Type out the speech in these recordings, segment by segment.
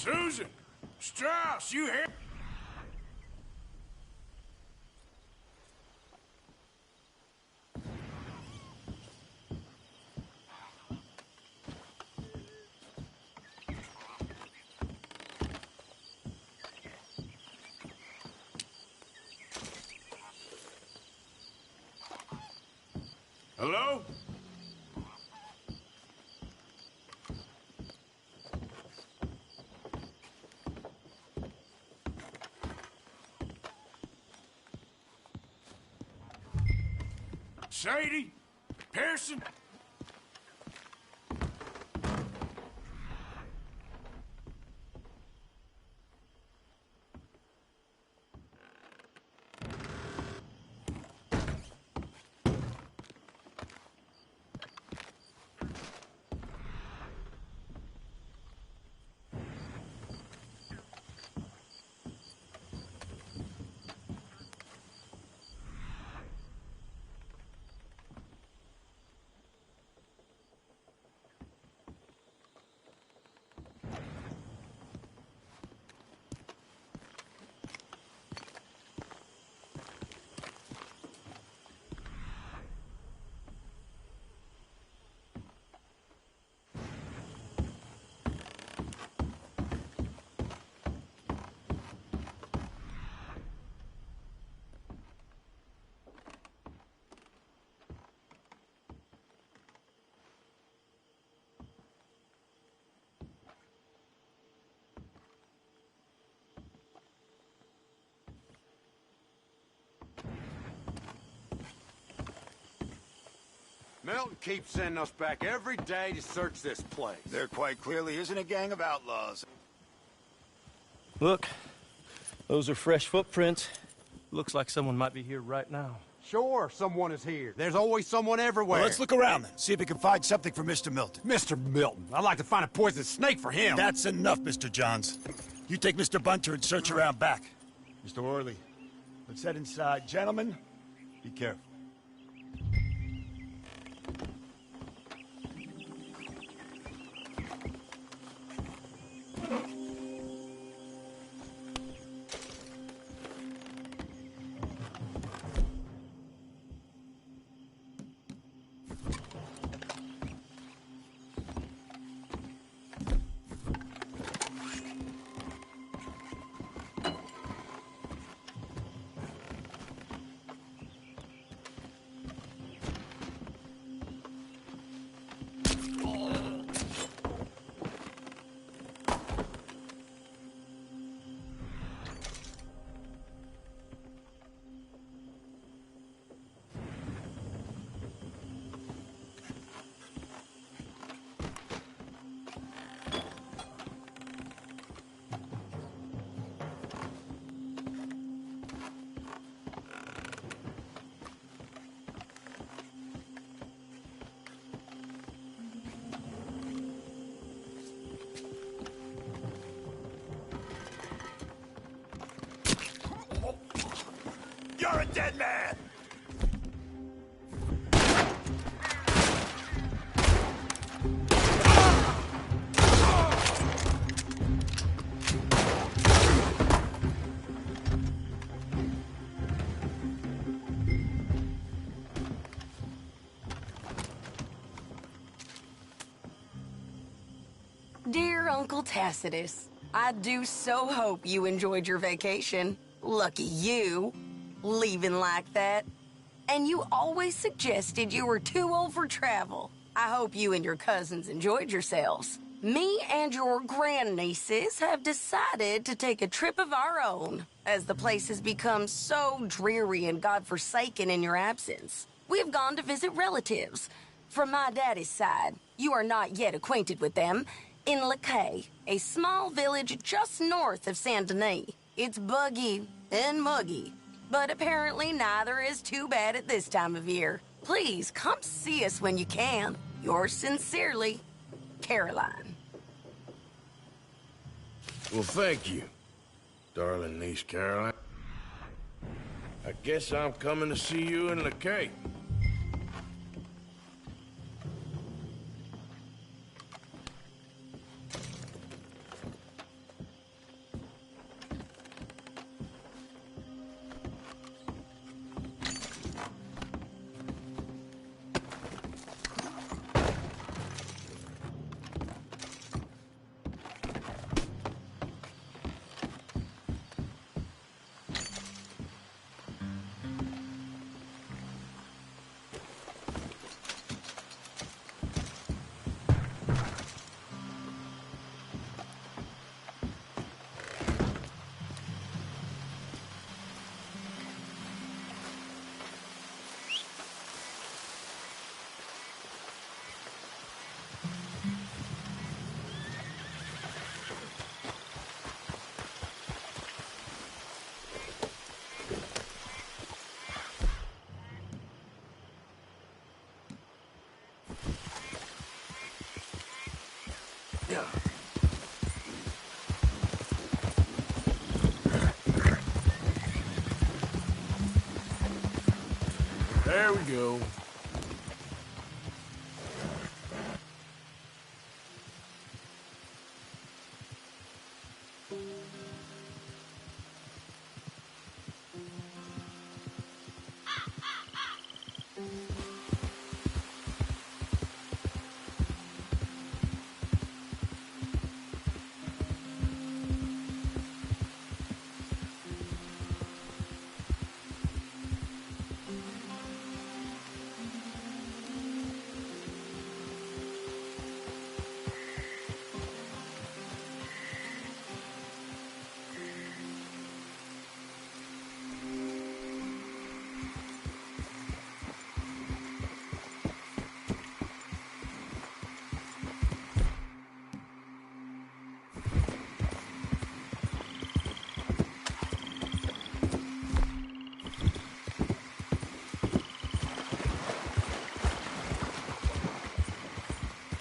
Susan! Strauss, you here? Hello? Sadie? Pearson? Milton keeps sending us back every day to search this place. There quite clearly isn't a gang of outlaws. Look, those are fresh footprints. Looks like someone might be here right now. Sure, someone is here. There's always someone everywhere. Well, let's look around then. See if we can find something for Mr. Milton. Mr. Milton. I'd like to find a poisonous snake for him. That's enough, Mr. Johns. You take Mr. Bunter and search around back. Mr. Orley, let's head inside. Gentlemen, be careful. You're a dead man! Dear Uncle Tacitus, I do so hope you enjoyed your vacation. Lucky you, leaving like that. And you always suggested you were too old for travel. I hope you and your cousins enjoyed yourselves. Me and your grandnieces have decided to take a trip of our own, as the place has become so dreary and godforsaken in your absence. We have gone to visit relatives. From my daddy's side, you are not yet acquainted with them, in Lakay, a small village just north of Saint Denis. It's buggy and muggy, but apparently neither is too bad at this time of year. Please come see us when you can. Yours sincerely, Caroline. Well, thank you, darling niece Caroline. I guess I'm coming to see you in Lakay. There we go.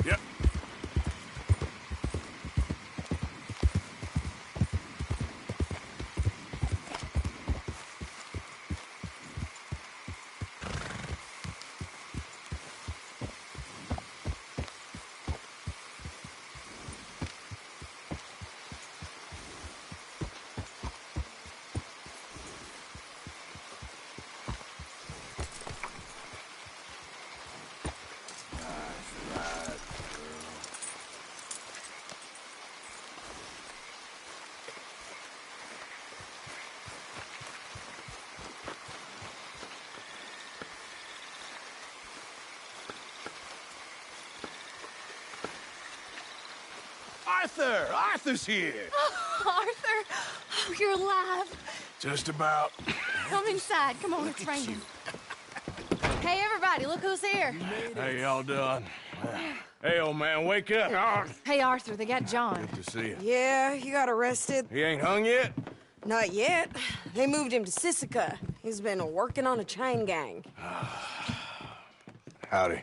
Yep. Arthur! Arthur's here! Arthur! Oh, you're alive. Just about. Come inside. Come on, it's raining. Hey, everybody, look who's here. How y'all doing? Hey, old man, wake up. Hey, Arthur, they got John. Good to see you. Yeah, he got arrested. He ain't hung yet? Not yet. They moved him to Sisika. He's been working on a chain gang. Howdy.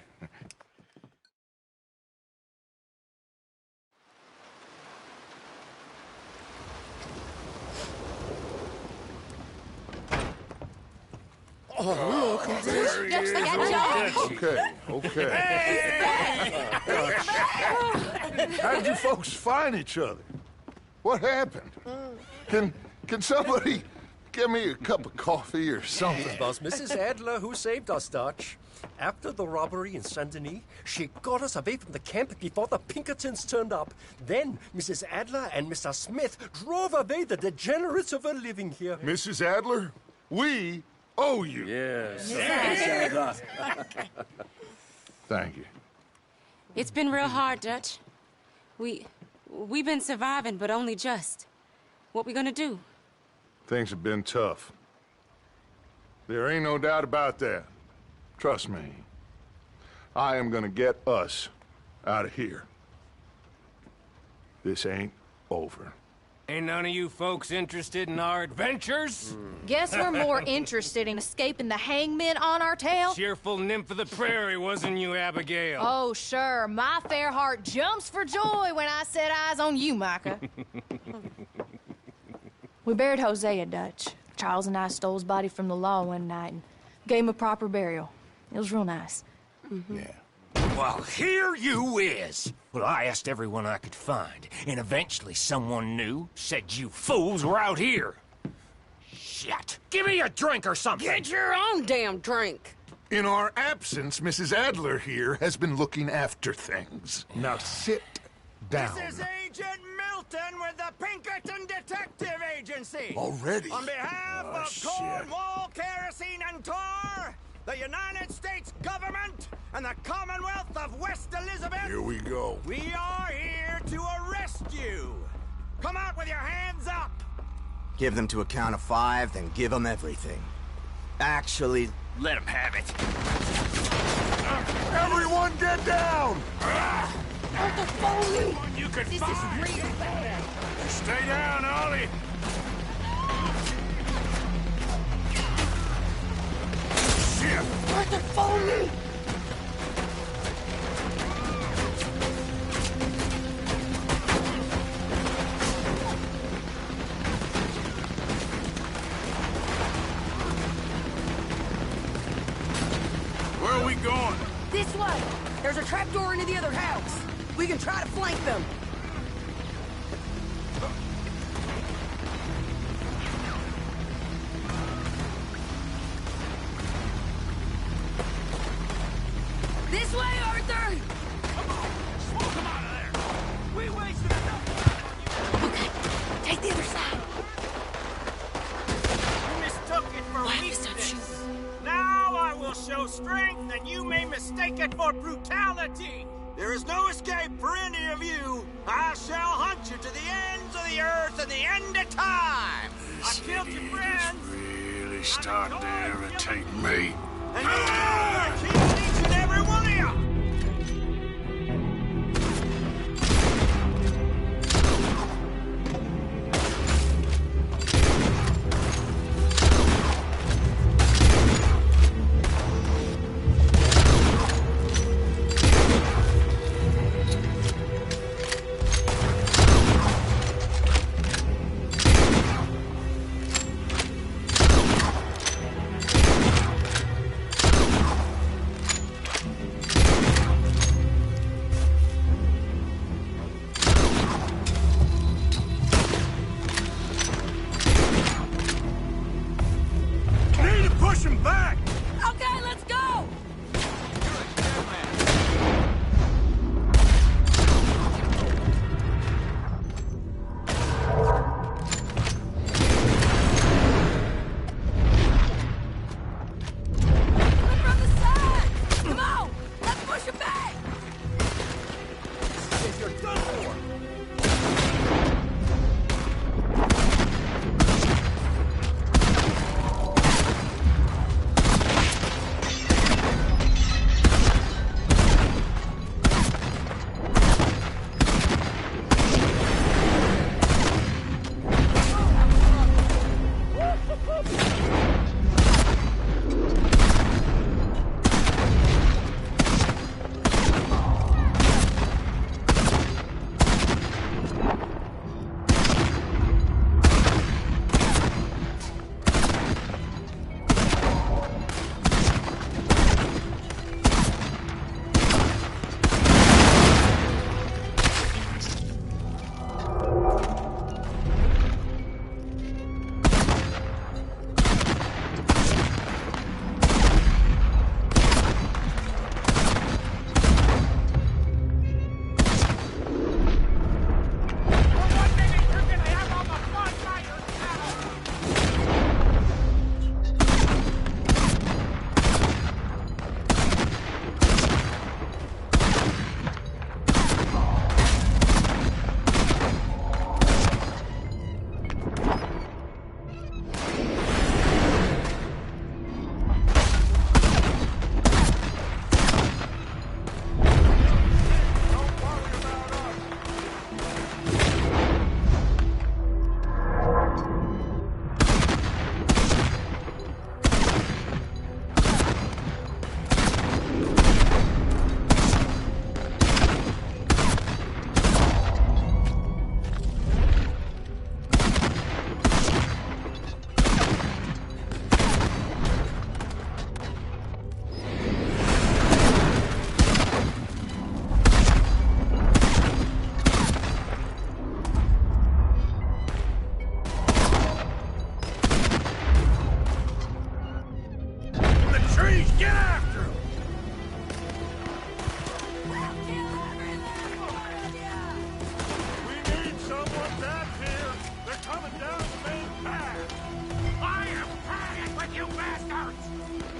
Dutch, they got John. Okay. How did you folks find each other? What happened? Can somebody get me a cup of coffee or something? It was Mrs. Adler who saved us, Dutch. After the robbery in Saint Denis, she got us away from the camp before the Pinkertons turned up. Then Mrs. Adler and Mr. Smith drove away the degenerates who were living here. Mrs. Adler, we owe you. Yes. Thank you. It's been real hard, Dutch. We've been surviving, but only just. What we gonna do? Things have been tough. There ain't no doubt about that. Trust me. I am gonna get us out of here. This ain't over. Ain't none of you folks interested in our adventures? Guess we're more interested in escaping the hangmen on our tail. Cheerful nymph of the prairie, wasn't you, Abigail? Oh, sure. My fair heart jumps for joy when I set eyes on you, Micah. We buried Hosea, Dutch. Charles and I stole his body from the law one night and gave him a proper burial. It was real nice. Yeah. Well, here you is. Well, I asked everyone I could find, and eventually someone new said you fools were out here. Shit. Give me a drink or something. Get your own damn drink. In our absence, Mrs. Adler here has been looking after things. Now sit down. This is Agent Milton with the Pinkerton Detective Agency. Already? On behalf of Cornwall, Kerosene, and Tar, the United States government, and the Commonwealth of West Elizabeth. Here we go. We are here to arrest you. Come out with your hands up. Give them to a count of 5, then give them everything. Actually, Let him have it. Everyone get down! Everyone you could find. This is real bad. Stay down, Ollie. Shit! Arthur, follow me. way! There's a trapdoor into the other house. We can try to flank them. This way, Arthur! Come on! Smoke him out of there! We wasted enough time on you! Okay, take the other side. You mistook it for weakness. Now I will show strength, and you may mistake it for brutality. There is no escape for any of you. I shall hunt you to the ends of the earth and the end of time. I killed your friends. Really starting to irritate me. And you will keep each and every one of you.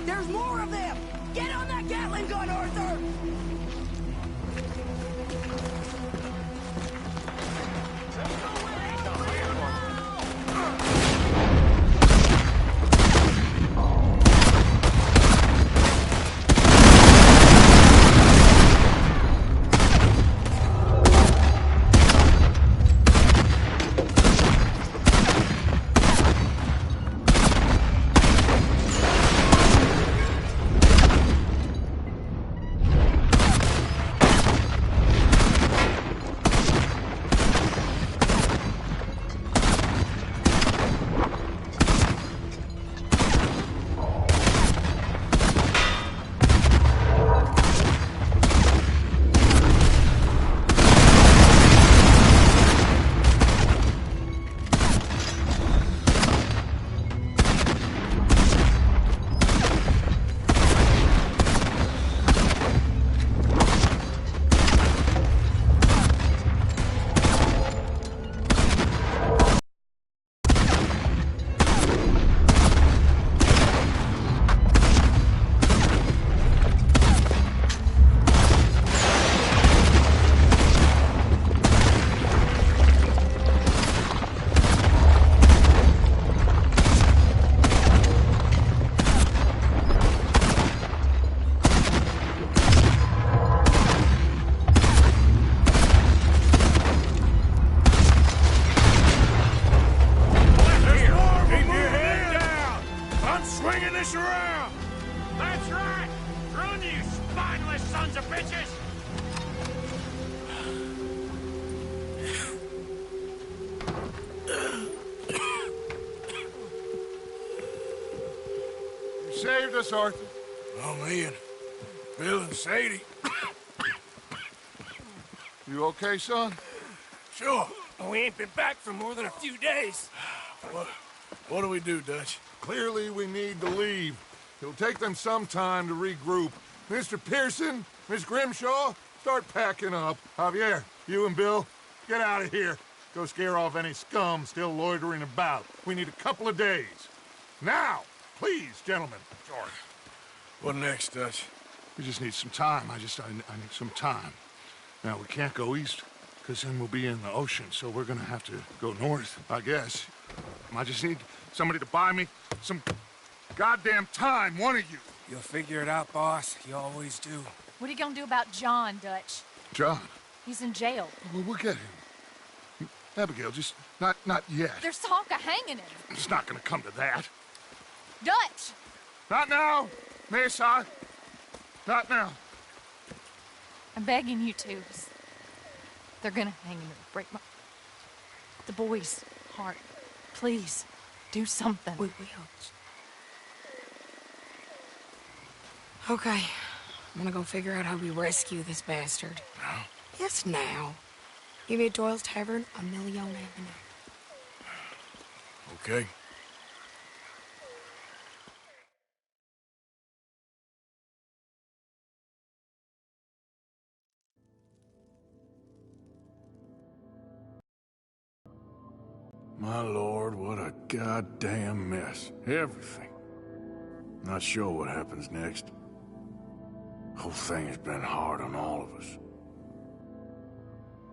There's more of them! Get on that Gatling gun, Arthur! saved us, Arthur. Oh, me and Bill and Sadie. You okay, son? Sure. We ain't been back for more than a few days. What do we do, Dutch? Clearly, we need to leave. It'll take them some time to regroup. Mr. Pearson, Miss Grimshaw, start packing up. Javier, you and Bill, get out of here. Go scare off any scum still loitering about. We need a couple of days. Now, please, gentlemen. Sure. What next, Dutch? We just need some time. I need some time. Now, we can't go east, because then we'll be in the ocean, so we're gonna have to go north, I guess. I just need somebody to buy me some goddamn time, one of you. You'll figure it out, boss. You always do. What are you gonna do about John, Dutch? John? He's in jail. We'll get him. Abigail, just not yet. There's talk of hanging him. It's not gonna come to that. Dutch! Not now, Mesa. Not now. I'm begging you to. They're gonna hang him and break the boy's heart. Please, do something. We will. Okay. I'm gonna go figure out how we rescue this bastard. Now? Yes, now. Give me at Doyle's Tavern on Million Avenue. Okay. My lord, what a goddamn mess. Everything. Not sure what happens next. Whole thing has been hard on all of us.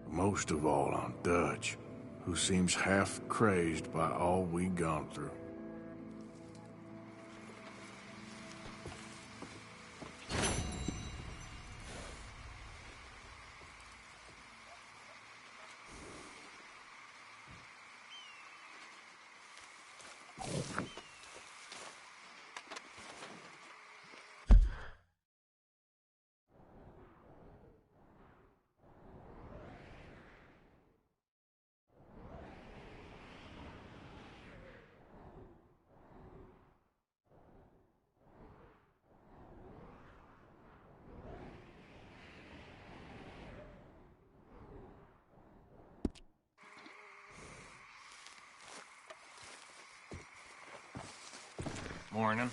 Most of all on Dutch, who seems half crazed by all we've gone through. Morning.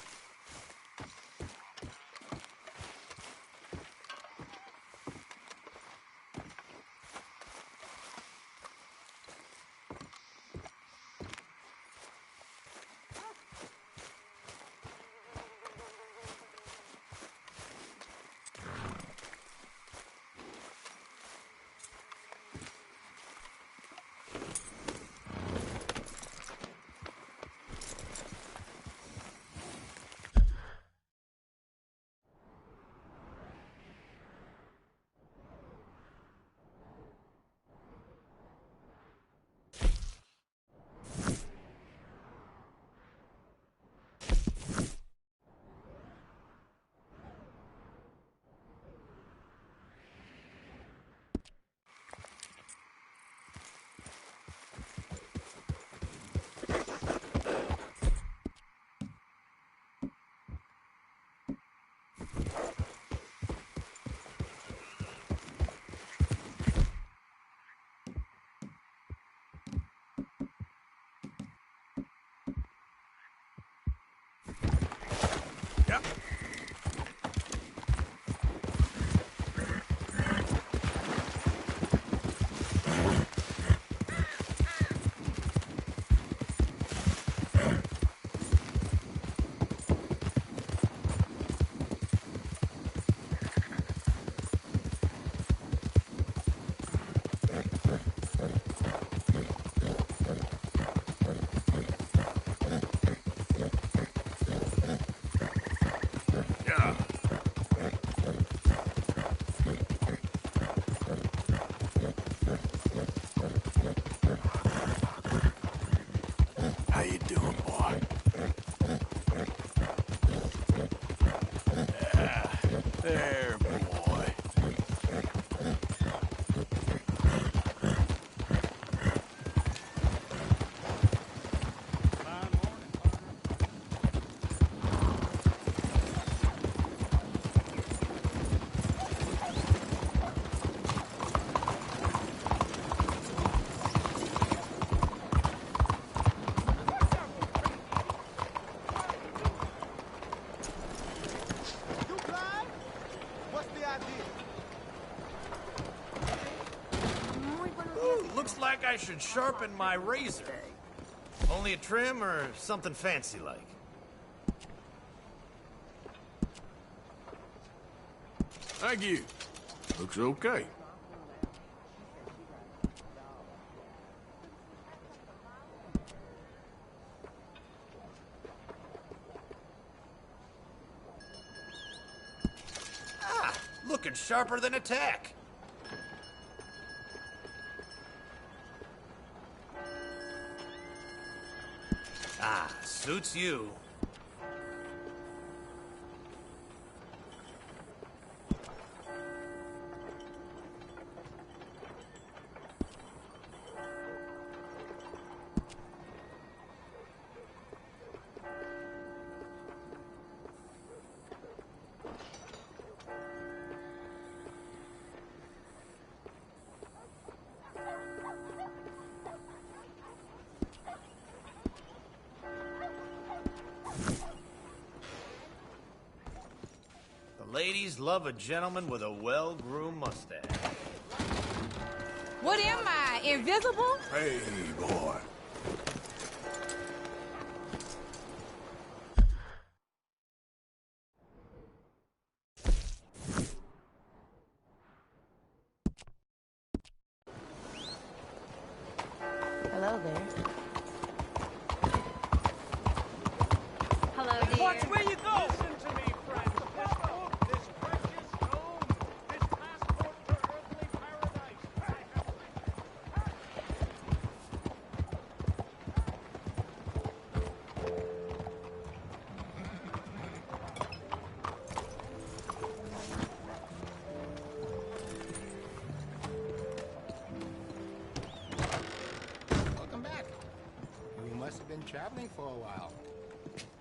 Looks like I should sharpen my razor. Only a trim or something fancy like? Thank you. Looks okay. Ah, looking sharper than a tack. Ah, suits you. Ladies love a gentleman with a well-groomed mustache. What am I, invisible? Hey, boy. Hello there. Hello, dear. Watch where you go! Listen to me, friend. This precious stone, this passport to earthly paradise. Welcome back. You must have been traveling for a while.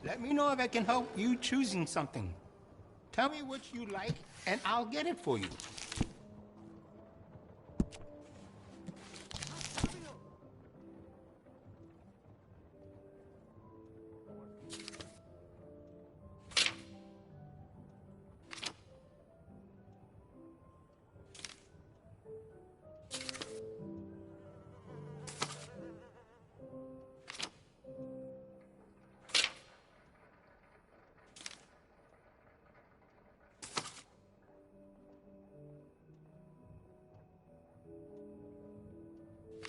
Let me know if I can help you choosing something. Tell me what you like, and I'll get it for you.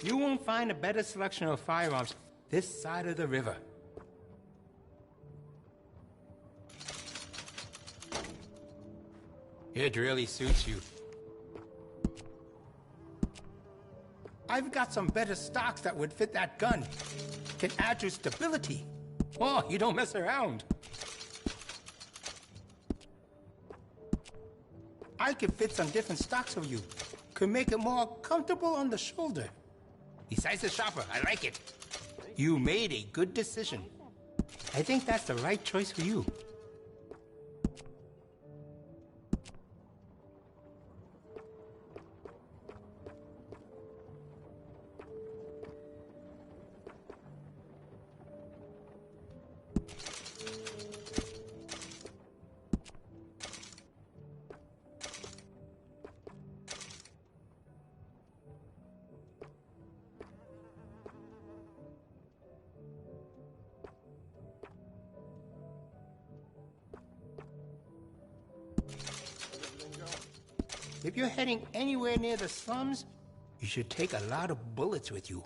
You won't find a better selection of firearms this side of the river. It really suits you. I've got some better stocks that would fit that gun. Can add to stability. Oh, you don't mess around. I could fit some different stocks for you. Could make it more comfortable on the shoulder. Besides the shopper, I like it. You made a good decision. I think that's the right choice for you. If you're heading anywhere near the slums, you should take a lot of bullets with you.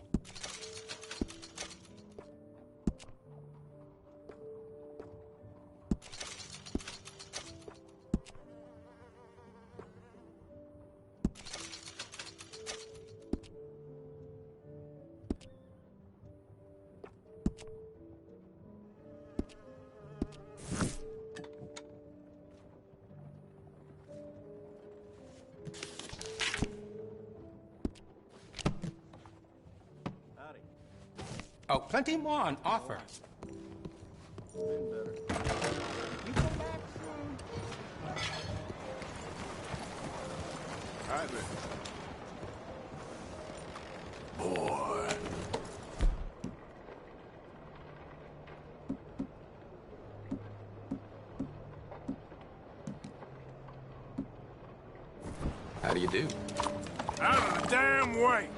Oh, plenty more on offer. Been better. You come back soon. All right, then. Boy. How do you do? Out of the damn way!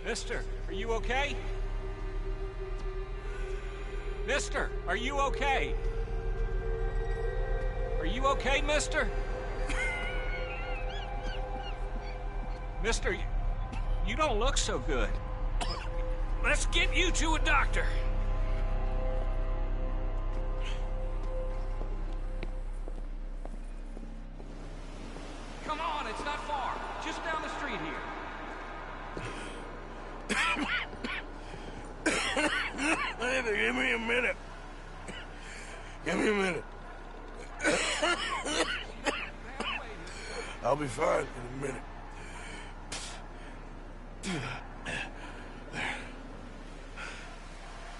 Mister, are you okay? Mister, are you okay? Are you okay, mister? Mister, you don't look so good. Let's get you to a doctor. Come on, it's not far. Just down the street here. Give me a minute. Give me a minute. I'll be fine in a minute. There.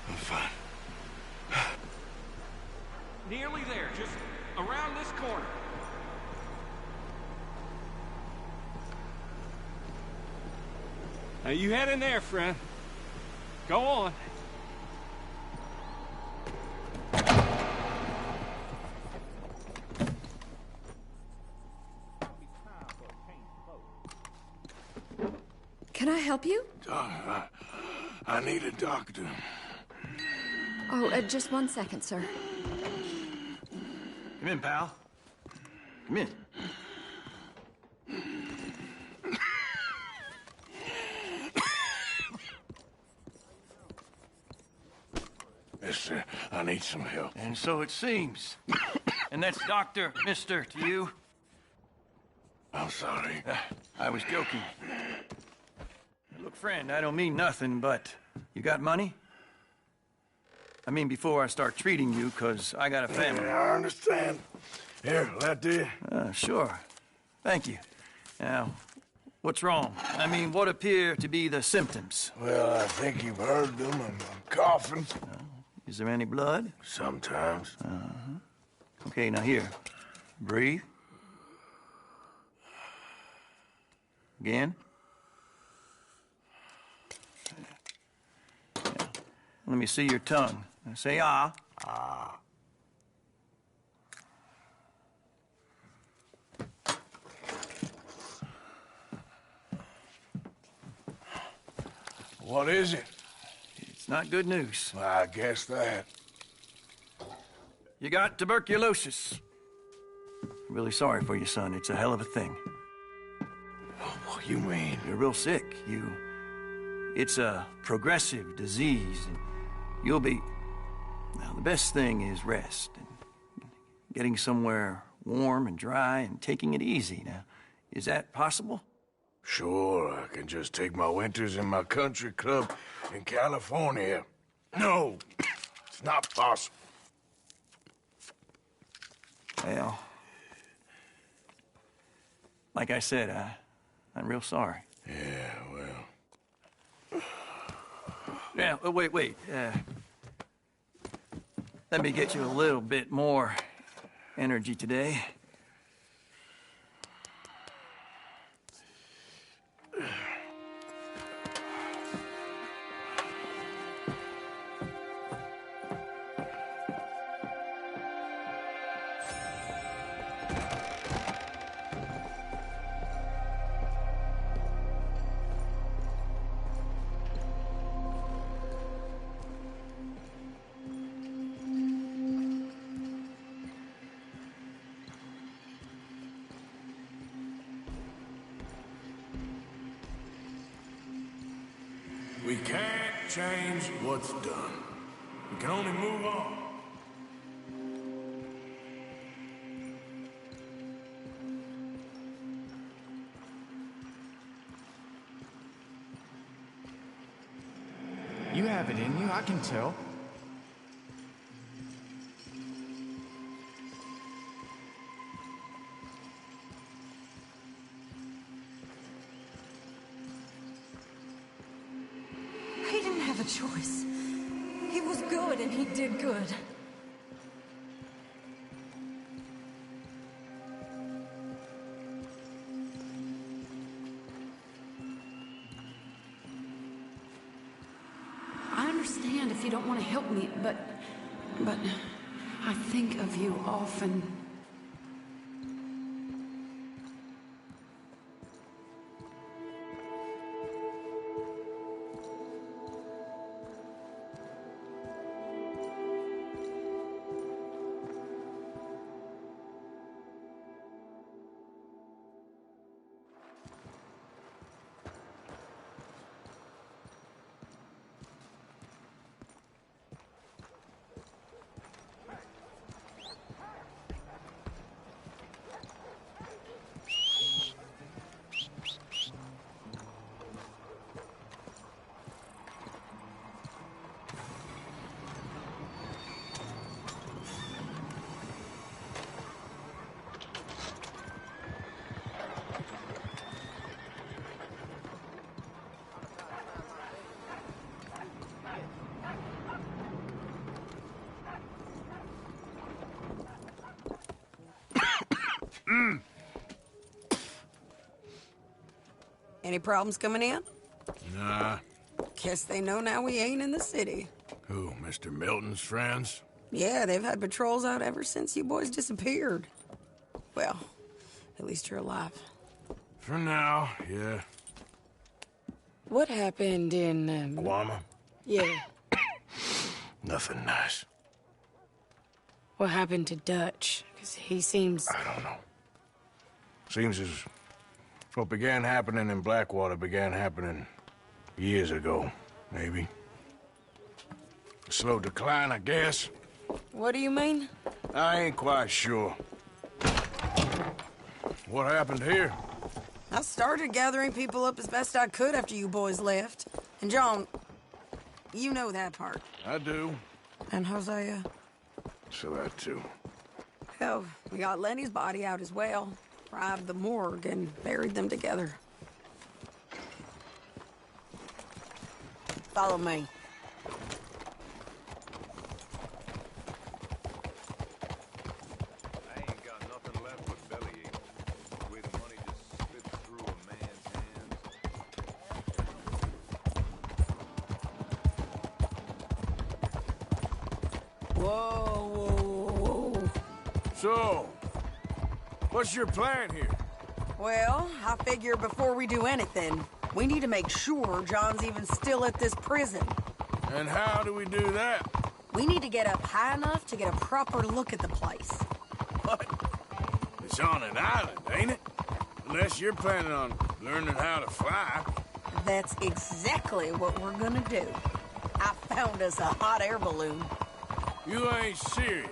I'm fine. Nearly there, just around this corner. Now you head in there, friend. Go on. Can I help you? I need a doctor. Oh, just 1 second, sir. Come in, pal. Come in. Mister, I need some help. And so it seems. And that's Dr. Mister to you? I'm sorry. I was joking. Look, friend, I don't mean nothing, but you got money? I mean, before I start treating you, 'cause I got a family. I understand. Here, that do you? Sure. Thank you. Now, what's wrong? I mean, what appear to be the symptoms? Well, I think you've heard them. I'm coughing. Is there any blood? Sometimes. Okay, now here. Breathe. Again. Yeah. Let me see your tongue. Now say ah. Ah. What is it? It's not good news. Well, I guess that. You got tuberculosis. I'm really sorry for you, son. It's a hell of a thing. What you mean? You're real sick. It's a progressive disease, and you'll be... Now, the best thing is rest, and getting somewhere warm and dry, and taking it easy. Now, is that possible? Sure, I can just take my winters in my country club in California. No, it's not possible. Well, like I said, I'm real sorry. Yeah, well... Yeah, wait. Let me get you a little bit more energy today. We can't change what's done. We can only move on. You have it in you, I can tell. He didn't have a choice. He was good and he did good. understand if you don't want to help me, but I think of you often. Any problems coming in? Nah. Guess they know now we ain't in the city. Who, Mr. Milton's friends? Yeah, they've had patrols out ever since you boys disappeared. Well, at least you're alive. For now, yeah. What happened in, Guama? Yeah. Nothing nice. What happened to Dutch? Because he seems... I don't know. Seems as what began happening in Blackwater began happening years ago, maybe. A slow decline, I guess. What do you mean? I ain't quite sure. What happened here? I started gathering people up as best I could after you boys left. And John, you know that part. I do. And Hosea? So that too. Hell, we got Lenny's body out as well. Arrived the morgue and buried them together. Follow me. I ain't got nothing left but bellyache. The way the money just slips through a man's hands. Whoa, whoa, whoa. So, what's your plan here? Well, I figure before we do anything, we need to make sure John's even still at this prison. And how do we do that? We need to get up high enough to get a proper look at the place. What? It's on an island, ain't it? Unless you're planning on learning how to fly. That's exactly what we're gonna do. I found us a hot air balloon. You ain't serious.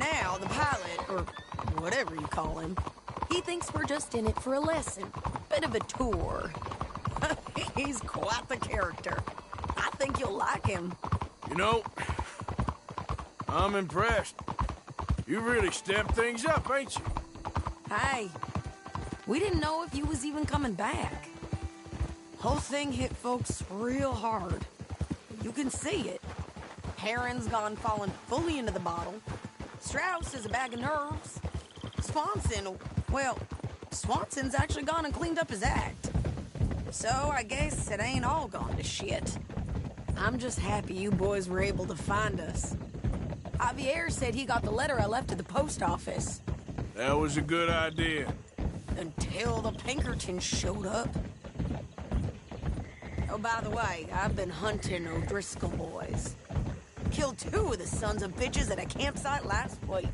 Now, the pilot, or whatever you call him, he thinks we're just in it for a lesson. Bit of a tour. He's quite the character. I think you'll like him. You know, I'm impressed. You really stepped things up, ain't you? Hey, we didn't know if you was even coming back. Whole thing hit folks real hard. You can see it. Heron's gone falling fully into the bottle. Strauss is a bag of nerves. Swanson's actually gone and cleaned up his act. So I guess it ain't all gone to shit. I'm just happy you boys were able to find us. Javier said he got the letter I left at the post office. That was a good idea. Until the Pinkertons showed up. Oh, by the way, I've been hunting O'Driscoll boys. Killed 2 of the sons of bitches at a campsite last week.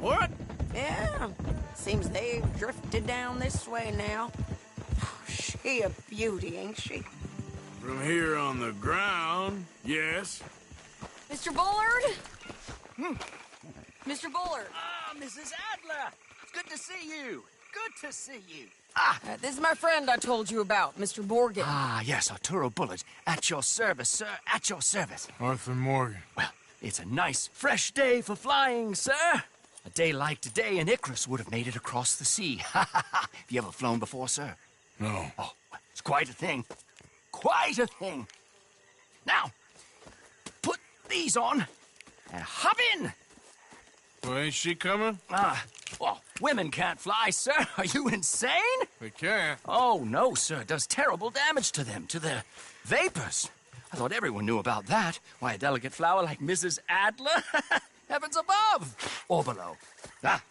What? Yeah. Seems they've drifted down this way now. Oh, she a beauty, ain't she? From here on the ground, yes. Mr. Bullard? Mr. Bullard. Ah, Mrs. Adler. It's good to see you. Good to see you. This is my friend I told you about, Mr. Morgan. Ah, yes, Arturo Bullard. At your service, sir. At your service. Arthur Morgan. Well, it's a nice, fresh day for flying, sir. A day like today, an Icarus would have made it across the sea. Ha ha ha. Have you ever flown before, sir? No. Oh, it's quite a thing. Quite a thing. Now, put these on and hop in. Well, ain't she coming? Well, women can't fly, sir. Are you insane? They can't. Oh, no, sir. It does terrible damage to them, to their vapors. I thought everyone knew about that. Why, a delicate flower like Mrs. Adler? Heavens above! Or below. Ah.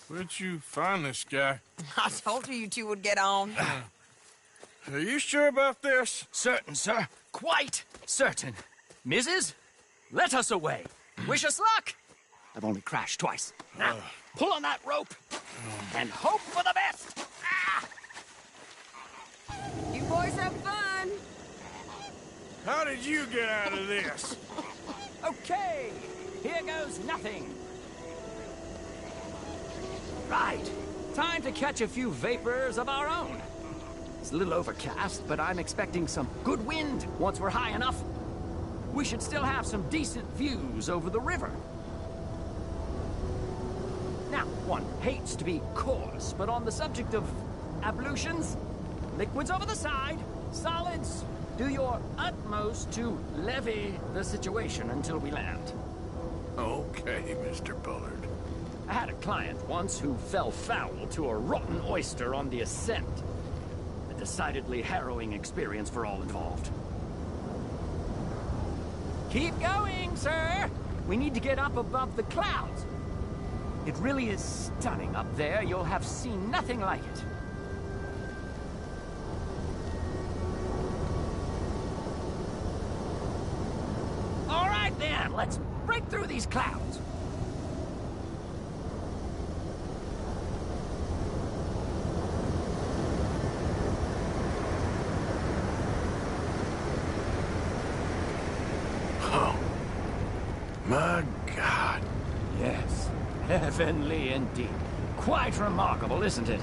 Where'd you find this guy? I told you two would get on. Are you sure about this? Certain, sir. Quite certain. Mrs., let us away. Wish us luck. I've only crashed twice. Now, pull on that rope and hope for the best. Ah! You boys have fun. How did you get out of this? Okay, here goes nothing. Right, time to catch a few vapors of our own. It's a little overcast, but I'm expecting some good wind once we're high enough. We should still have some decent views over the river. Now, one hates to be coarse, but on the subject of ablutions, liquids over the side, solids, do your utmost to levy the situation until we land. Okay, Mr. Bullard. I had a client once who fell foul to a rotten oyster on the ascent. A decidedly harrowing experience for all involved. Keep going, sir! We need to get up above the clouds. It really is stunning up there. You'll have seen nothing like it. All right, then. Let's break through these clouds. My God. Yes, heavenly indeed. Quite remarkable, isn't it?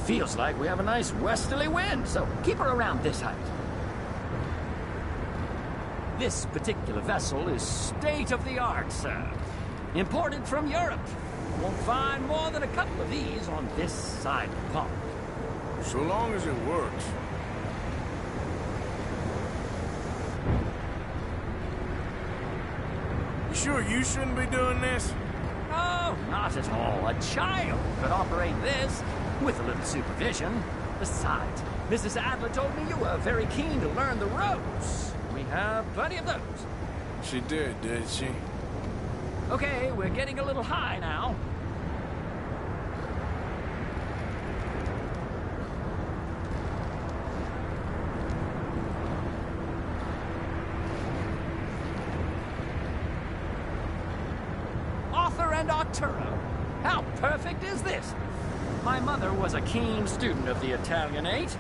Feels like we have a nice westerly wind, so keep her around this height. This particular vessel is state-of-the-art, sir. Imported from Europe. Won't find more than a couple of these on this side of the pond. So long as it works. You sure you shouldn't be doing this? Oh, not at all. A child could operate this with a little supervision. Besides, Mrs. Adler told me you were very keen to learn the ropes. We have plenty of those. She did she? Okay, we're getting a little high now. And Arturo. How perfect is this? My mother was a keen student of the Italianate.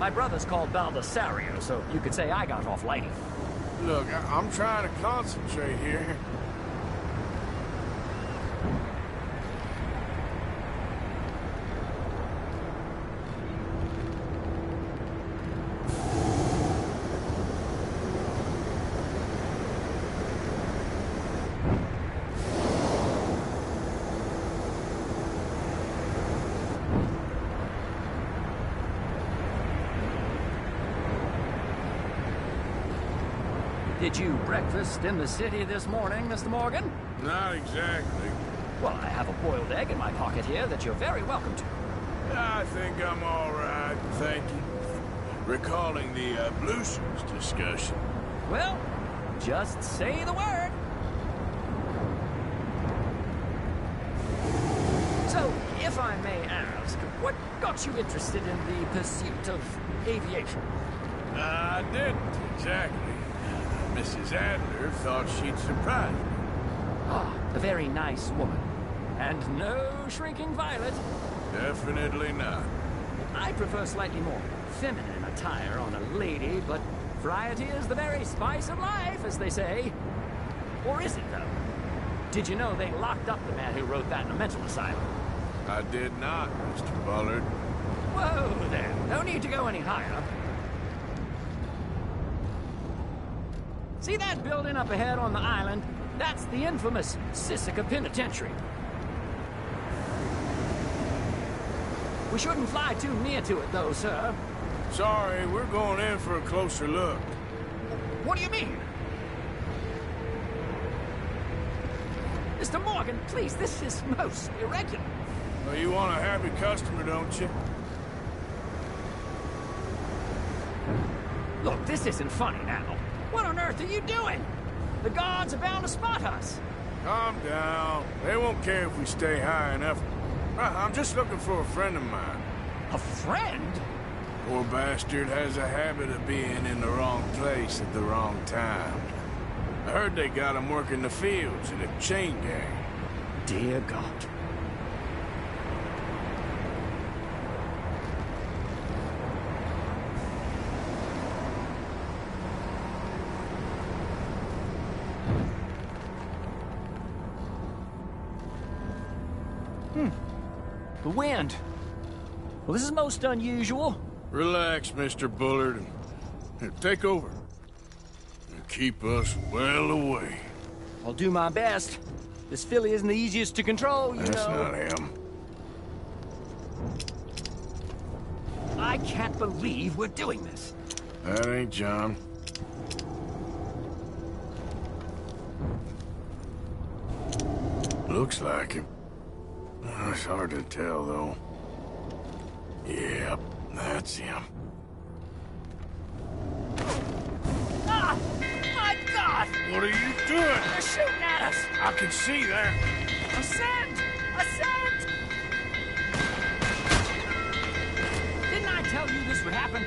My brother's called Baldessario, so you could say I got off lighting. Look, I'm trying to concentrate here. Did you breakfast in the city this morning, Mr. Morgan? Not exactly. Well, I have a boiled egg in my pocket here that you're very welcome to. I think I'm all right, thank you. Recalling the ablutions discussion. Well, just say the word. So, if I may ask, what got you interested in the pursuit of aviation? I didn't exactly. Mrs. Adler thought she'd surprise me. Ah, a very nice woman. And no shrinking violet. Definitely not. I prefer slightly more feminine attire on a lady, but variety is the very spice of life, as they say. Or is it, though? Did you know they locked up the man who wrote that in a mental asylum? I did not, Mr. Bullard. Whoa there. No need to go any higher. See that building up ahead on the island? That's the infamous Sisika Penitentiary. We shouldn't fly too near to it, though, sir. Sorry, we're going in for a closer look. What do you mean? Mr. Morgan, please, this is most irregular. Well, you want a happy customer, don't you? Look, this isn't funny now. What on earth are you doing? The guards are bound to spot us. Calm down. They won't care if we stay high enough. I'm just looking for a friend of mine. A friend? Poor bastard has a habit of being in the wrong place at the wrong time. I heard they got him working the fields in a chain gang. Dear God. The wind. Well, this is most unusual. Relax, Mr. Bullard. Here, take over. And keep us well away. I'll do my best. This filly isn't the easiest to control, you know. That's not him. I can't believe we're doing this. That ain't John. Looks like him. It's hard to tell, though. Yep, that's him. Ah! My God! What are you doing? They're shooting at us! I can see that. Ascend! Ascend! Didn't I tell you this would happen?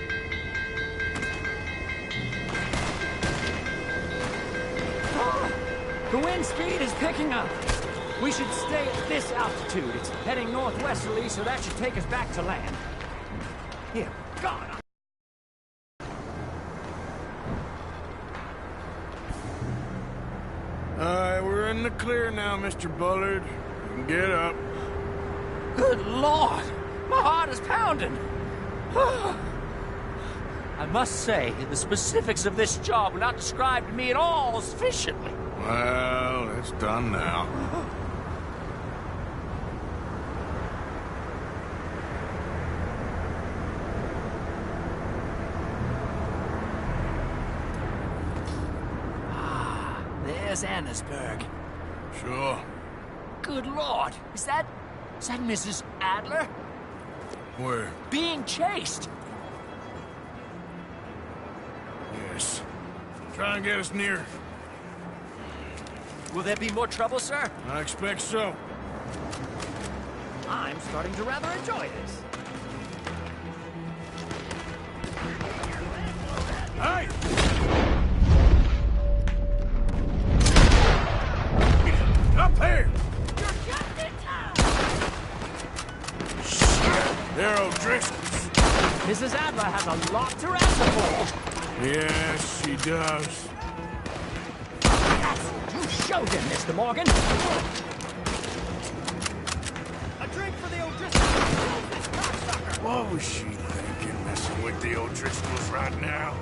Oh, the wind speed is picking up. We should stay at this altitude. It's heading northwesterly, so that should take us back to land. Here, God! Alright, we're in the clear now, Mr. Bullard. You can get up. Good Lord! My heart is pounding! I must say, the specifics of this job were not described to me at all sufficiently. Well, it's done now. There's Annesburg. Sure. Good Lord! Is that Mrs. Adler? Where? Being chased! Yes. Try and get us near. Will there be more trouble, sir? I expect so. I'm starting to rather enjoy this. Hey! Up here! You're just in time! Shit! They're O'Driscoll's. Mrs. Adler has a lot to answer for. Yes, she does. You showed them, Mr. Morgan. A drink for the O'Driscolls. This cocksucker. What was she thinking, messing with the O'Driscolls right now?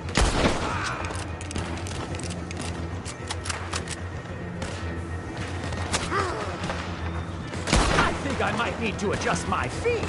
I think I might need to adjust my feet.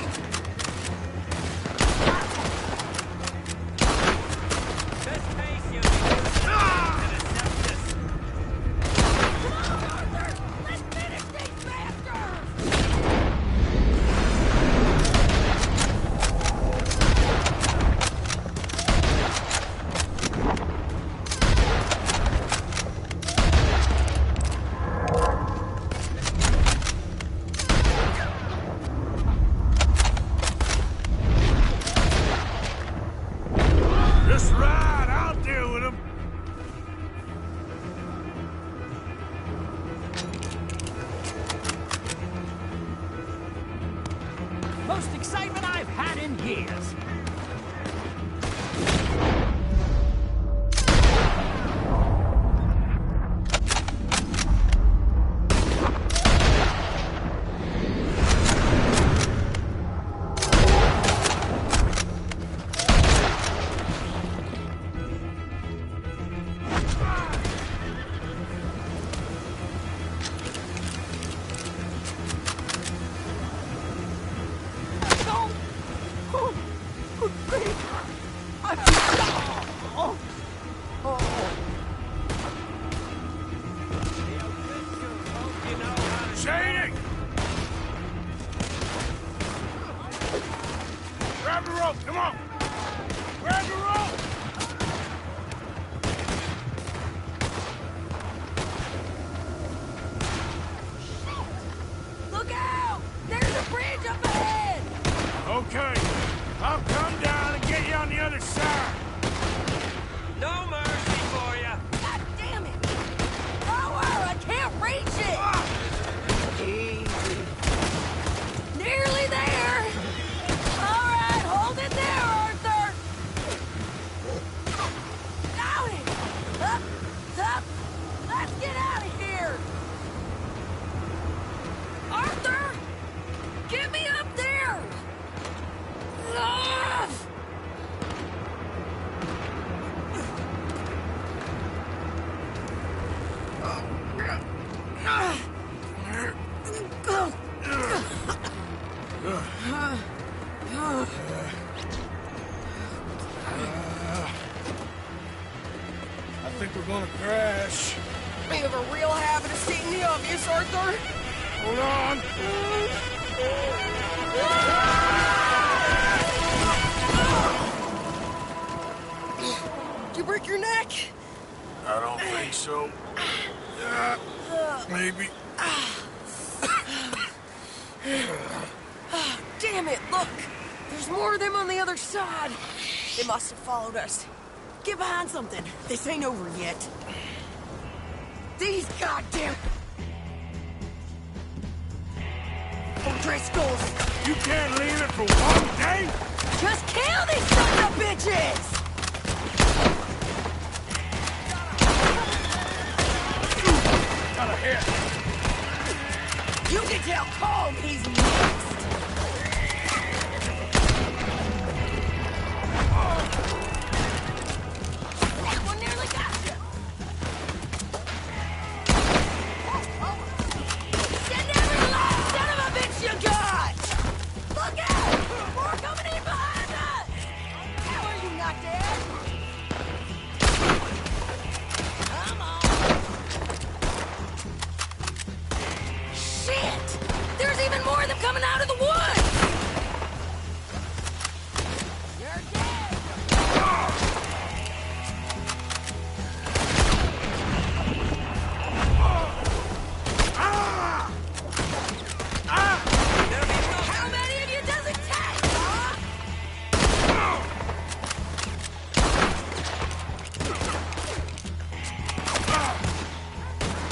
Most excitement I've had in years. Grab the rope, come on! Grab the rope! Okay, I'll come down and get you on the other side. No mercy for you. God damn it! Lower! I can't reach it! Easy. Nearly there! All right, hold it there, Arthur! Got it! Up! Up! Let's get out of here! Arthur! Get me up there! Ah! I think we're gonna crash. We have a real habit of seeing the obvious, Arthur. Hold on. Did you break your neck? I don't think so. Maybe. Damn it, look! There's more of them on the other side. They must have followed us. Get behind something. This ain't over yet. These goddamn... O'Driscolls! You can't leave it for one day? Just kill these sons of bitches! Got a hit. You can tell Cole he's next! That one nearly got you! Send every last son of a bitch you got! Look out! More coming in behind us! How are you not dead? Come on! Shit! There's even more of them coming out of the woods! You're dead! How many of you does it take, huh?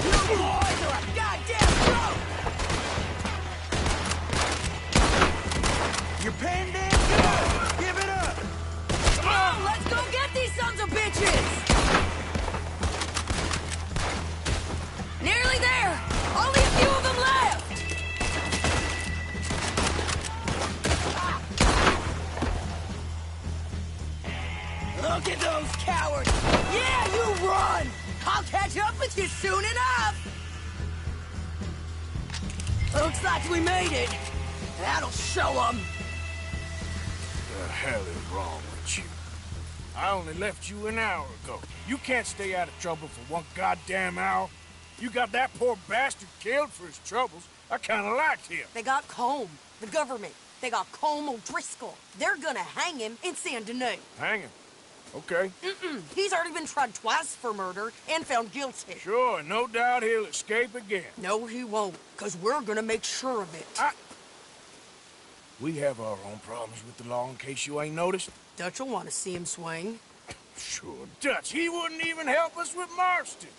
You boys are a goddamn joke! You're paying damn good. Give it up. Come on, let's go get these sons of bitches! Nearly there! Only a few of them left! Look at those cowards! Yeah, you run! I'll catch up with you soon enough! Looks like we made it. That'll show them. The hell is wrong with you? I only left you an hour ago. You can't stay out of trouble for one goddamn hour. You got that poor bastard killed for his troubles. I kinda liked him. They got Combe, the government. They got Combe O'Driscoll. They're gonna hang him in Saint Denis. Hang him. Okay. He's already been tried twice for murder and found guilty. Sure, no doubt he'll escape again. No, he won't, because we're gonna make sure of it. We have our own problems with the law in case you ain't noticed. Dutch will want to see him swing. Sure, Dutch, he wouldn't even help us with Marston.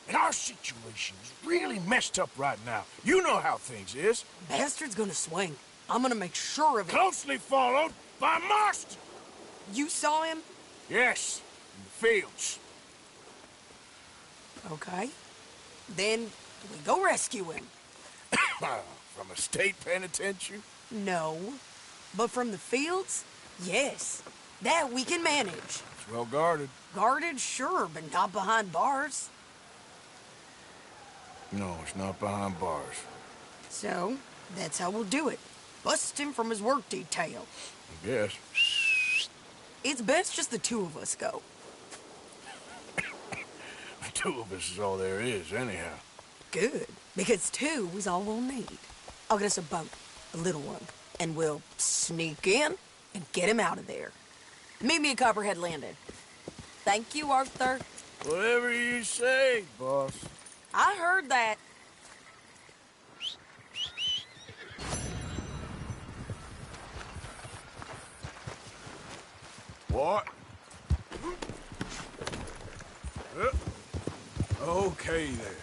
And our situation is really messed up right now. You know how things is. Bastard's gonna swing. I'm gonna make sure of it. Closely followed by Marston. You saw him? Yes, in the fields. Okay. Then we go rescue him. From a state penitentiary? No. But from the fields? Yes. That we can manage. It's well guarded. Guarded, sure, but not behind bars. No, it's not behind bars. So, that's how we'll do it. Bust him from his work detail. I guess. It's best just the two of us go. The two of us is all there is, anyhow. Good, because two is all we'll need. I'll get us a boat, a little one, and we'll sneak in and get him out of there. Meet me at Copperhead Landing. Thank you, Arthur. Whatever you say, boss. I heard that. What? Okay, there.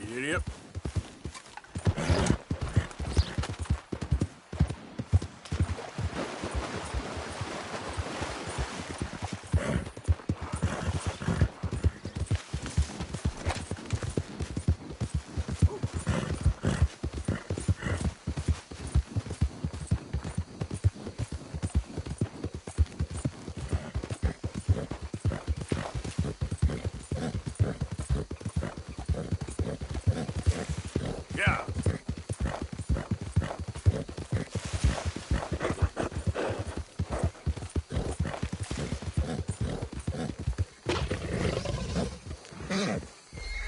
Yep. Yeah.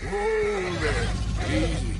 Whoa there. Easy.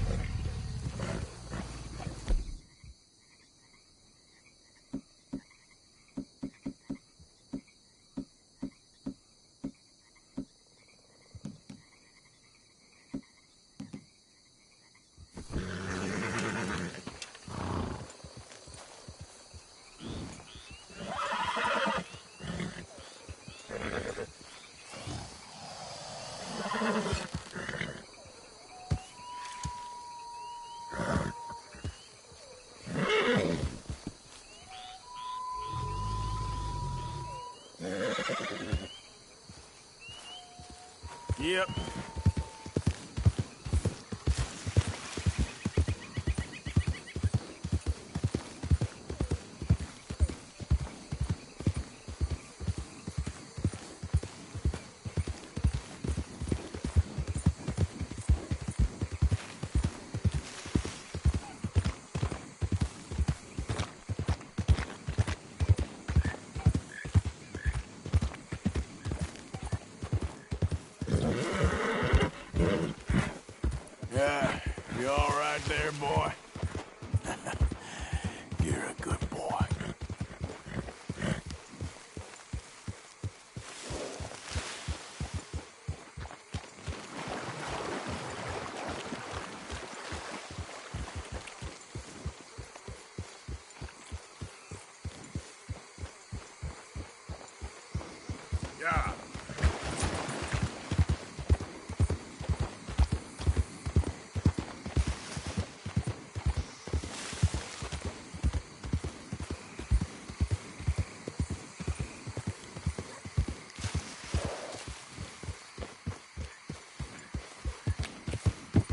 Yep. Yeah, you all right there, boy? You're a good boy. Yeah.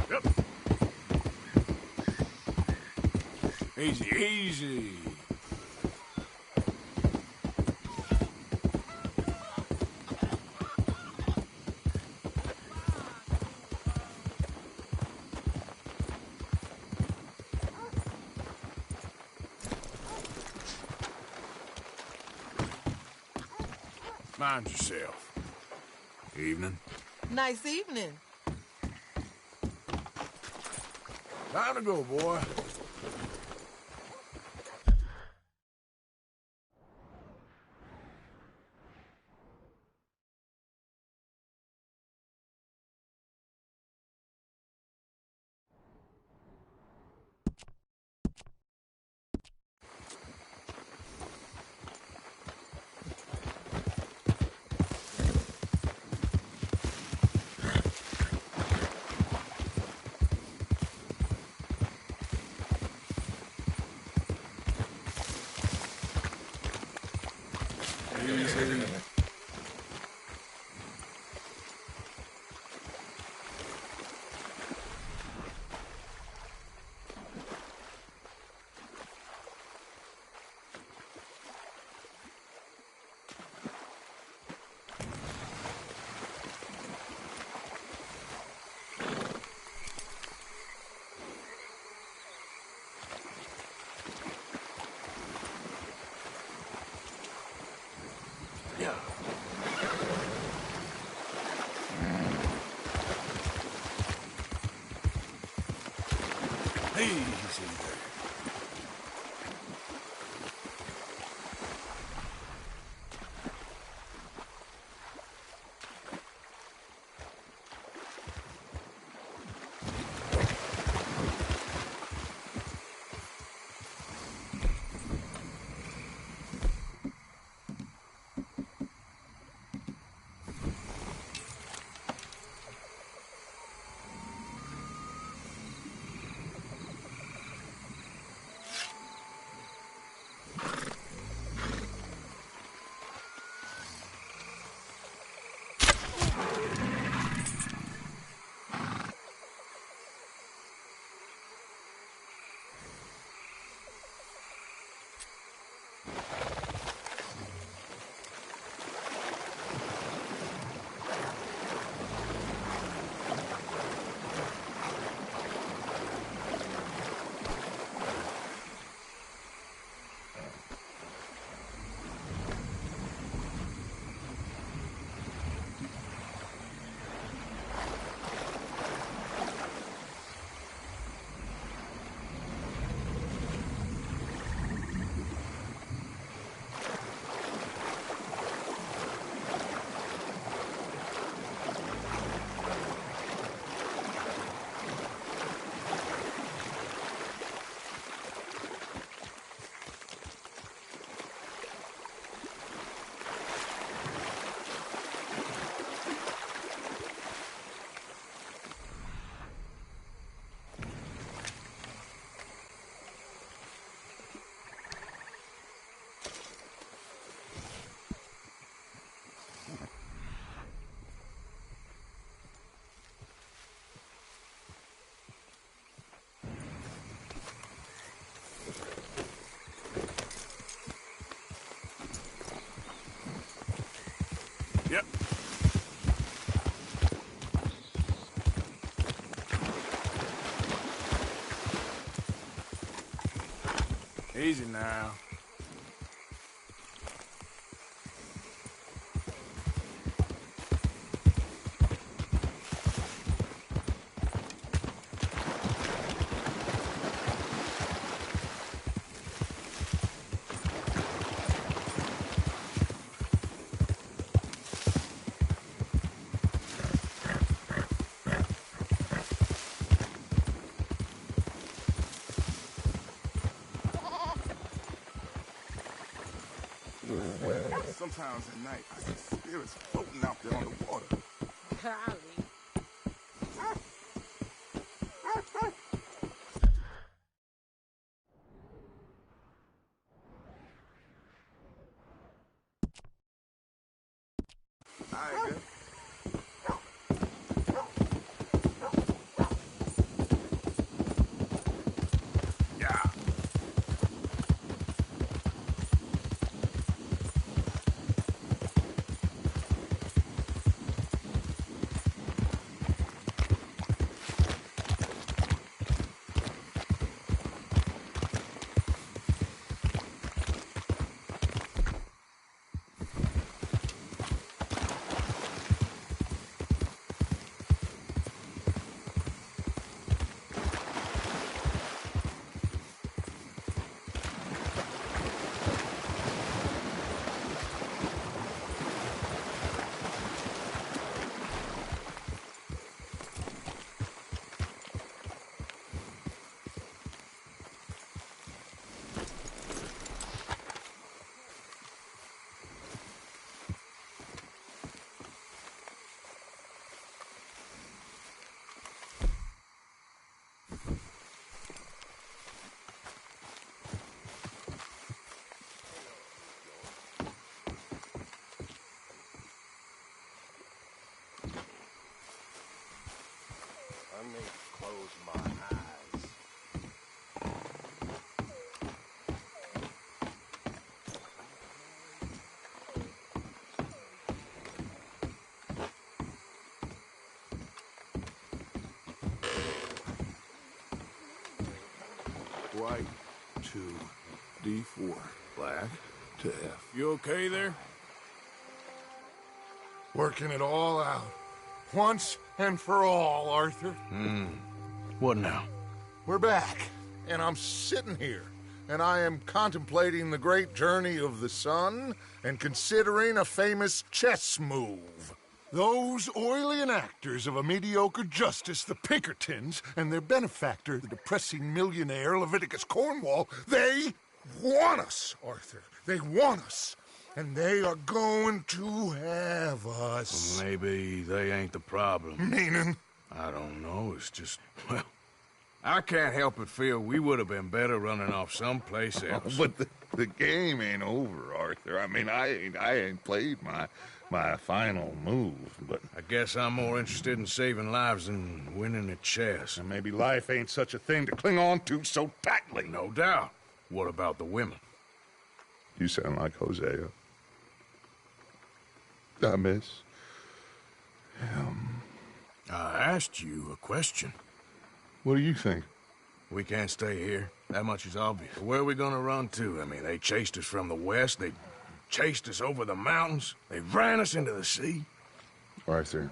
Yep. Easy, easy. Mind yourself. Evening. Nice evening. Time to go, boy. Easy. see you there. Yep. Easy now. Sometimes at night, I see spirits floating out there on the water. Golly. All right, good. I may close my eyes. White to D4. Black to F. You okay there? Working it all out. Once and for all, Arthur. What now? We're back. and I'm sitting here, and I am contemplating the great journey of the sun and considering a famous chess move. Those oily enactors of a mediocre justice, the Pinkertons, and their benefactor, the depressing millionaire Leviticus Cornwall, they want us, Arthur. They want us. And they are going to have us. Maybe they ain't the problem. Meaning? I don't know. It's just, well, I can't help but feel we would have been better running off someplace else. But the game ain't over, Arthur. I mean, I ain't played my final move, but... I guess I'm more interested in saving lives than winning at chess. And maybe life ain't such a thing to cling on to so tightly. No doubt. What about the women? You sound like Hosea. I miss him. I asked you a question. What do you think? We can't stay here. That much is obvious. Where are we gonna run to? I mean, they chased us from the west. They chased us over the mountains. They ran us into the sea. Arthur,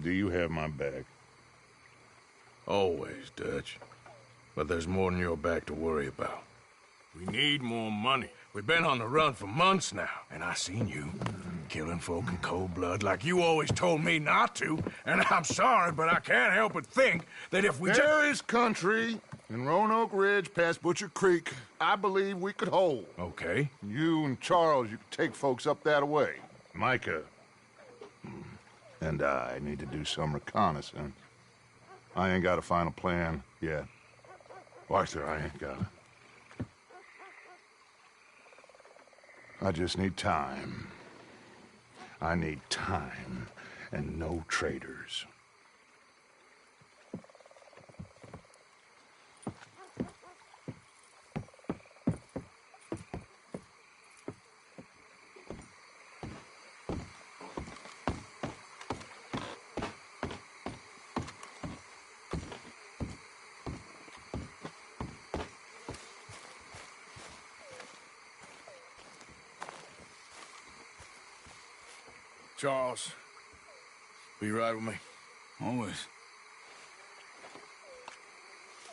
do you have my back? Always, Dutch. But there's more than your back to worry about. We need more money. We've been on the run for months now, and I seen you killing folk in cold blood like you always told me not to, and I'm sorry, but I can't help but think that if we There is country in Roanoke Ridge past Butcher Creek I believe we could hold. Okay. You and Charles, you could take folks up that way. Micah and I need to do some reconnaissance. I ain't got a final plan yet. Arthur, I ain't got it. I just need time. I need time and no traitors. Charles, will you ride with me? Always.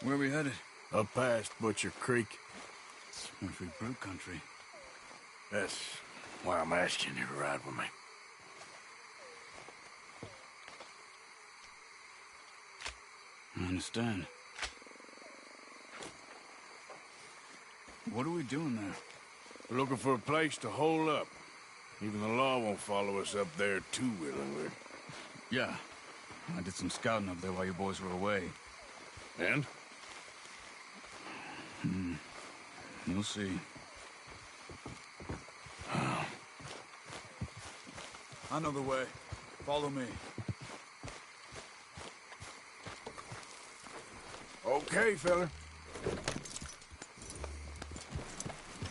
Where are we headed? Up past Butcher Creek. It's country, brute country. That's why I'm asking you to ride with me. I understand. What are we doing there? We're looking for a place to hole up. Even the law won't follow us up there too willingly. Yeah. I did some scouting up there while you boys were away. And? You'll see. I know the way. Follow me. Okay, fella.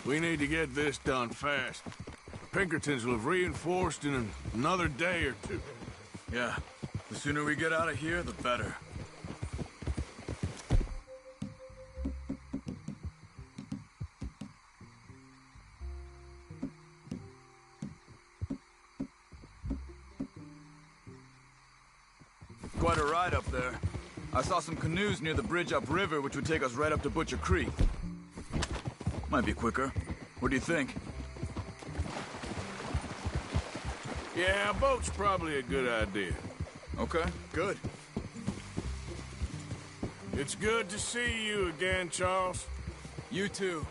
We need to get this done fast. Pinkertons will have reinforced in another day or two. Yeah. The sooner we get out of here, the better. Quite a ride up there. I saw some canoes near the bridge upriver, which would take us right up to Butcher Creek. Might be quicker. What do you think? Yeah, a boat's probably a good idea. Okay, good. It's good to see you again, Charles. You too.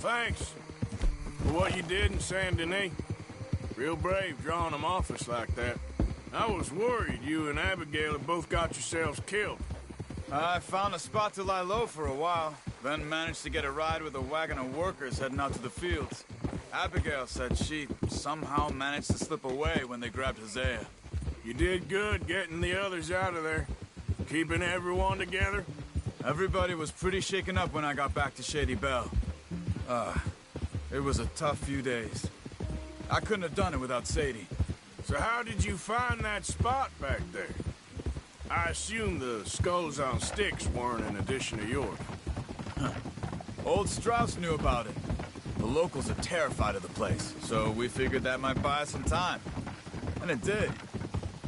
Thanks for what you did in Saint Denis. Real brave drawing them off us like that. I was worried you and Abigail had both got yourselves killed. I found a spot to lie low for a while, then managed to get a ride with a wagon of workers heading out to the fields. Abigail said she somehow managed to slip away when they grabbed Hosea. You did good getting the others out of there. Keeping everyone together? Everybody was pretty shaken up when I got back to Shady Belle. It was a tough few days. I couldn't have done it without Sadie. So how did you find that spot back there? I assume the skulls on sticks weren't an addition of yours. Old Strauss knew about it. The locals are terrified of the place, so we figured that might buy us some time. And it did.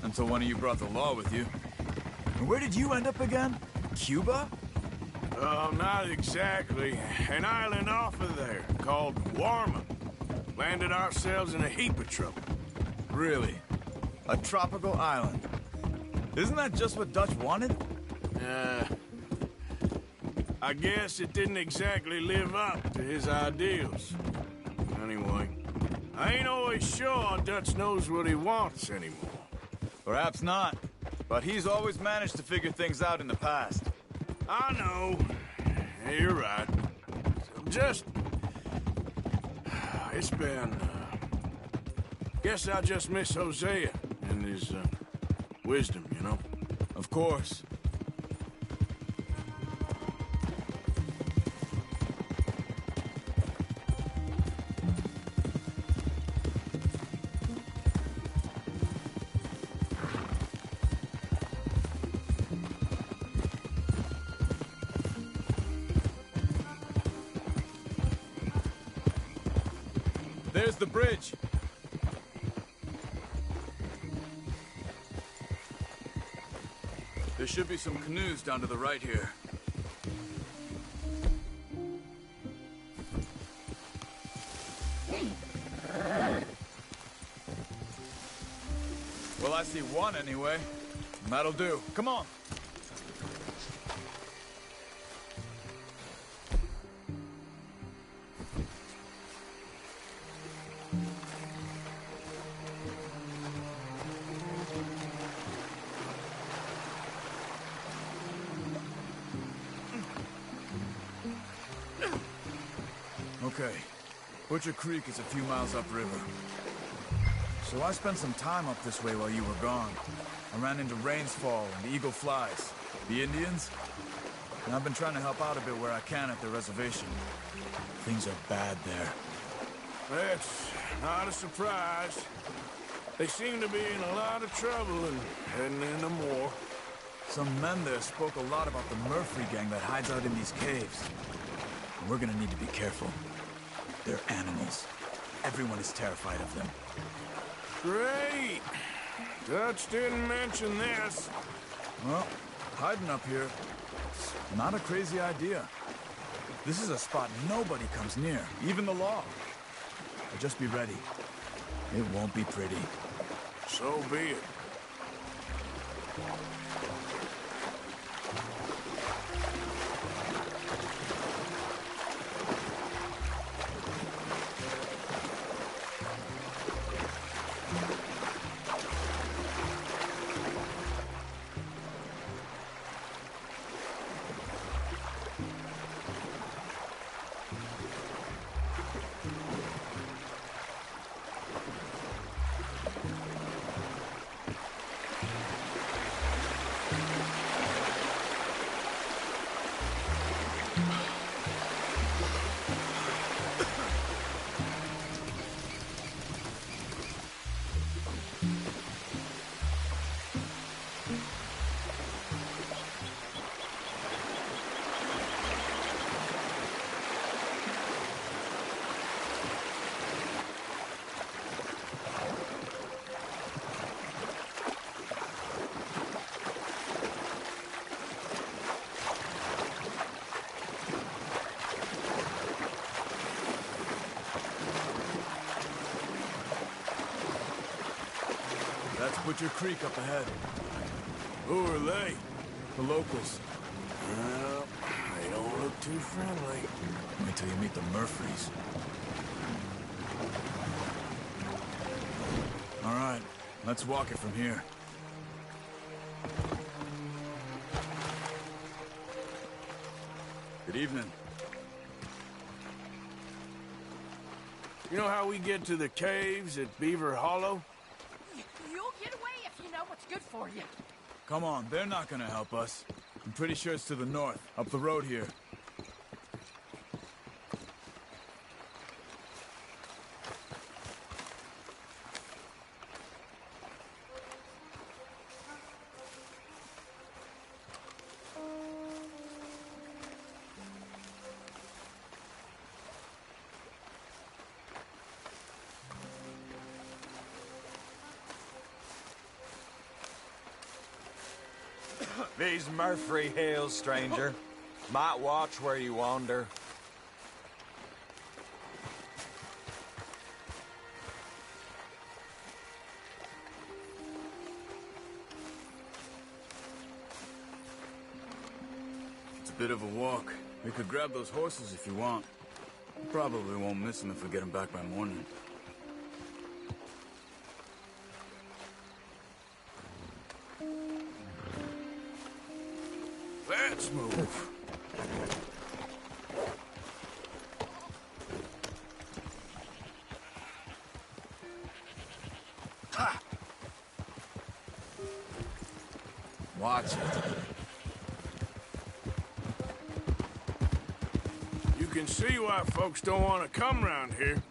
Until one of you brought the law with you. And where did you end up again? Cuba? Oh, not exactly. An island off of there, called Warma. Landed ourselves in a heap of trouble. Really? A tropical island? Isn't that just what Dutch wanted? I guess it didn't exactly live up to his ideals. Anyway, I ain't always sure Dutch knows what he wants anymore. Perhaps not. But he's always managed to figure things out in the past. I know. You're right. Just... It's been... Guess I just miss Hosea and his, wisdom, you know? Of course. There's the bridge. There should be some canoes down to the right here. Well, I see one anyway. That'll do. Come on. Okay. Butcher Creek is a few miles upriver. So I spent some time up this way while you were gone. I ran into Rains Fall and Eagle Flies. The Indians? And I've been trying to help out a bit where I can at the reservation. Things are bad there. That's not a surprise. They seem to be in a lot of trouble and heading into more. Some men there spoke a lot about the Murphy gang that hides out in these caves. We're gonna need to be careful. They're animals. Everyone is terrified of them. Great! Dutch didn't mention this. Well, hiding up here, not a crazy idea. This is a spot nobody comes near, even the law. But just be ready. It won't be pretty. So be it. That's Butcher Creek up ahead. Who are they? The locals. Well, they don't look too friendly. Wait till you meet the Murphys. All right, let's walk it from here. Good evening. You know how we get to the caves at Beaver Hollow? You'll get away if you know what's good for you. Come on, they're not gonna help us. I'm pretty sure it's to the north, up the road here. These Murphy Hills, stranger. Might watch where you wander. It's a bit of a walk. We could grab those horses if you want. Probably won't miss them if we get them back by morning. Let's move. Ha! Watch it. You can see why folks don't want to come around here.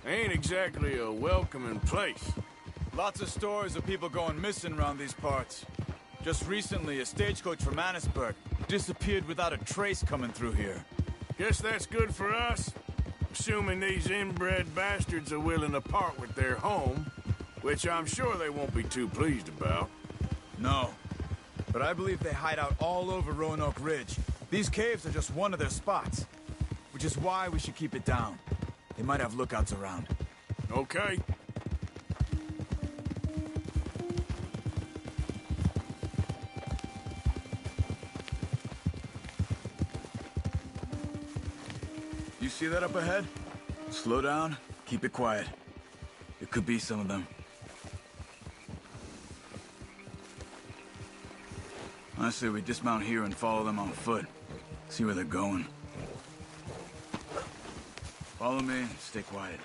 Ain't exactly a welcoming place. Lots of stories of people going missing around these parts. Just recently, a stagecoach from Annisburg disappeared without a trace coming through here. Guess that's good for us. Assuming these inbred bastards are willing to part with their home, which I'm sure they won't be too pleased about. No. But I believe they hide out all over Roanoke Ridge. These caves are just one of their spots. Which is why we should keep it down. They might have lookouts around. Okay. You see that up ahead? Slow down, keep it quiet. It could be some of them. I say we dismount here and follow them on foot. See where they're going. Follow me, stay quiet.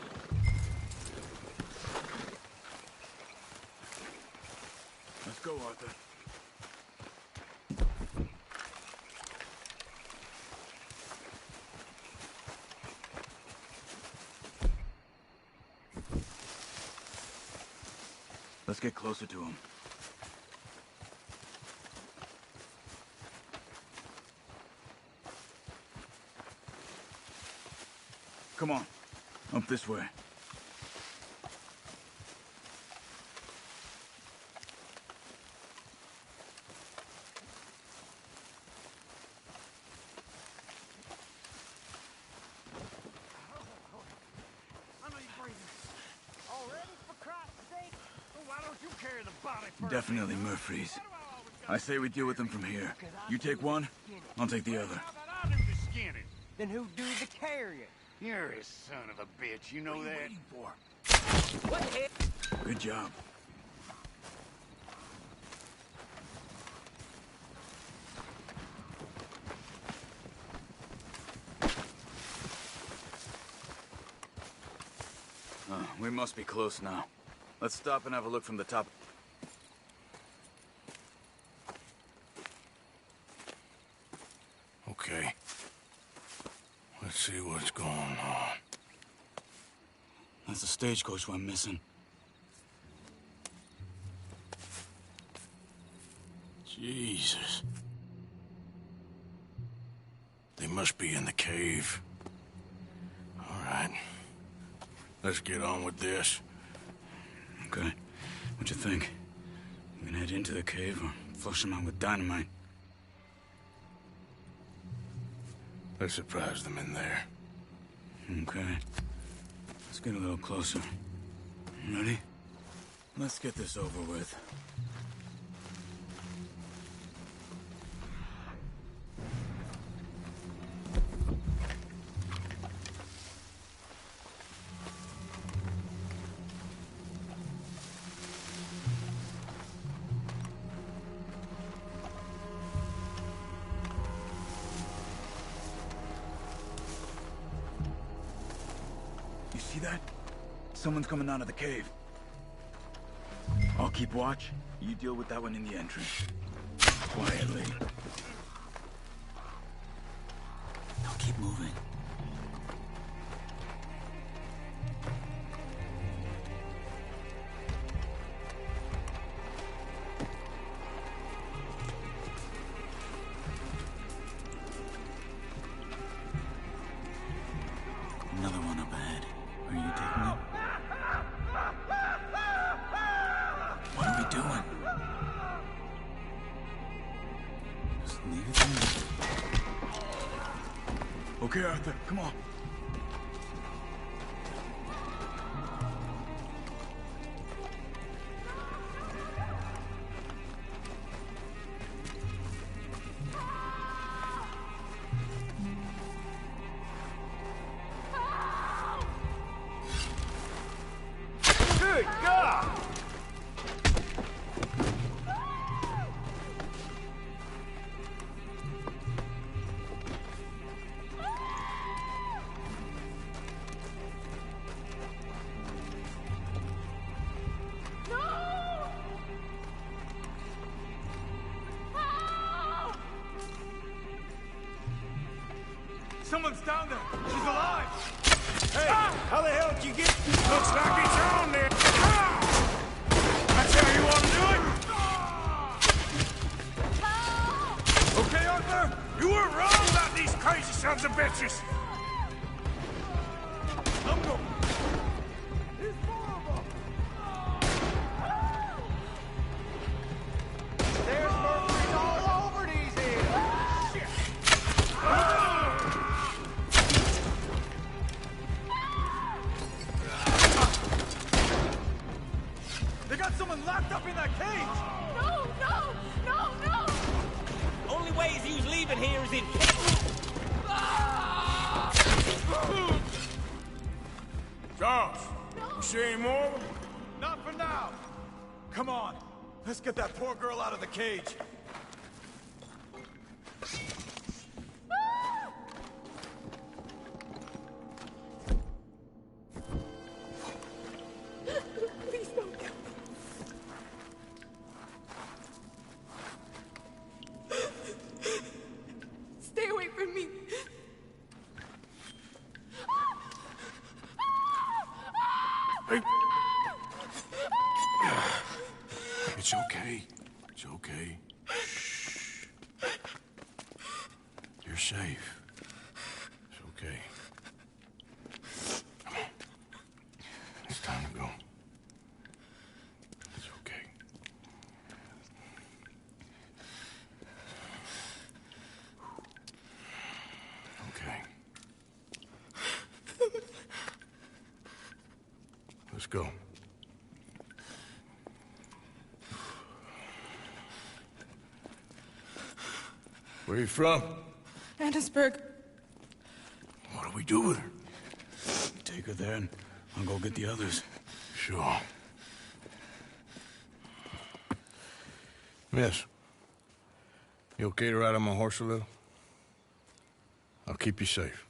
Let's go, Arthur. Let's get closer to him. Come on, up this way. Definitely Murphy's. I say we deal with them from here. You take one, I'll take the other. Then who do the carrying? You're a son of a bitch, you know that? What the hell? Good job. We must be close now. Let's stop and have a look from the top. Okay. Let's see what's going on. That's the stagecoach we're missing. Jesus. They must be in the cave. All right. Let's get on with this. Okay. What you think? We can head into the cave or flush them out with dynamite. Let's surprise them in there. Okay. Let's get a little closer. Ready? Let's get this over with. See that? Someone's coming out of the cave. I'll keep watch. You deal with that one in the entrance. Quietly. Now keep moving. Another one up ahead. Are you taking it? What are we doing? Okay, Arthur, come on. Good God! Someone's down there. She's alive. Hey, how the hell did you get? Looks like it's on there. That's how you want to do it? Okay, Arthur? You were wrong about these crazy sons of bitches. I'm going. There's more of them. There's mercury all over these hills. Shit. They got someone locked up in that cage! No, no, no, no! Only ways he was leaving here is in... Charles, you see any more of them? Not for now. Come on, let's get that poor girl out of the cage. Please don't kill me. Stay away from me. Hey. It's okay. It's okay. Shh. You're safe. It's okay. Come on. It's time to go. It's okay. Okay. Let's go. Where are you from? Annisburg. What do we do with her? Take her there and I'll go get the others. Sure. Miss, you okay to ride on my horse a little? I'll keep you safe.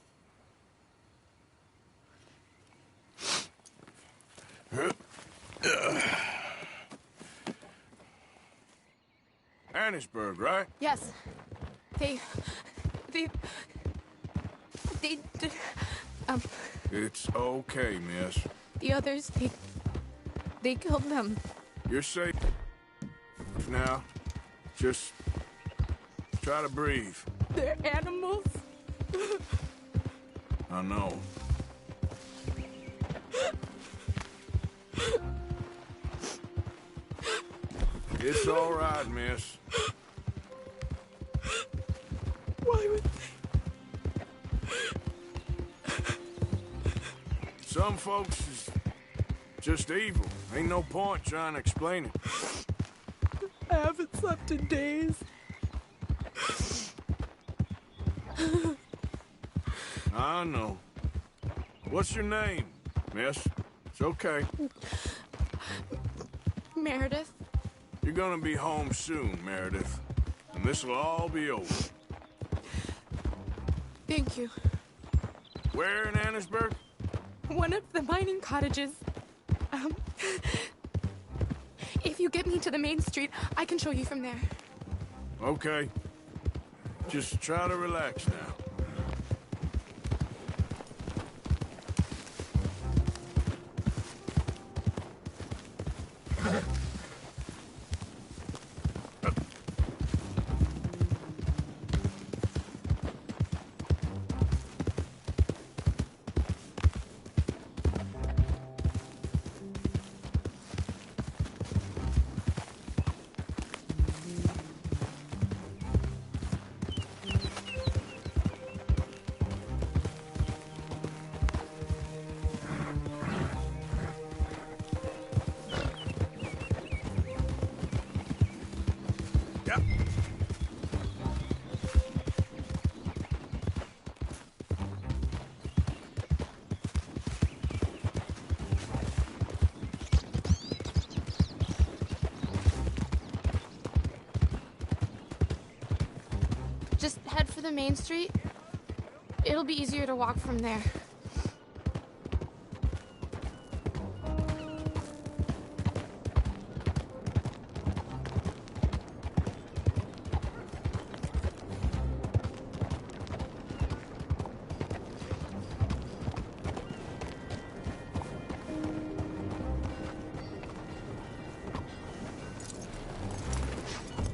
Annisburg, right? Yes. They... It's okay, miss. The others, they killed them. You're safe now. Just try to breathe. They're animals. I know. It's all right, miss. Why would they? Some folks is just evil. Ain't no point trying to explain it. I haven't slept in days. I know. What's your name, miss? It's okay. Meredith. You're gonna be home soon, Meredith. And this'll all be over. Thank you. Where in Annisburg? One of the mining cottages. If you get me to the main street, I can show you from there. Okay. Just try to relax now. to the main street. It'll be easier to walk from there.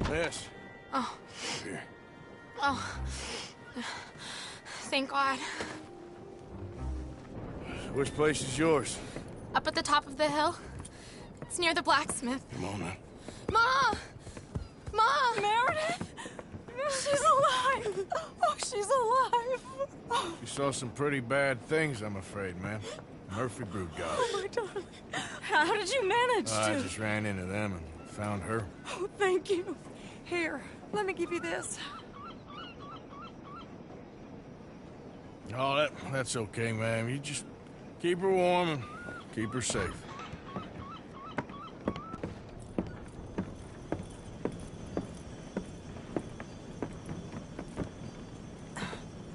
Miss. Oh. Here. Oh. Thank God. Which place is yours? Up at the top of the hill. It's near the blacksmith. Come on now. Ma! Ma! Meredith! She's alive! Oh, she's alive! You saw some pretty bad things, I'm afraid, man. Murphy brood guys. Oh, my darling. How did you manage I to... just ran into them and found her. Oh, thank you. Here, let me give you this. Oh, that's okay, ma'am. You just keep her warm and keep her safe.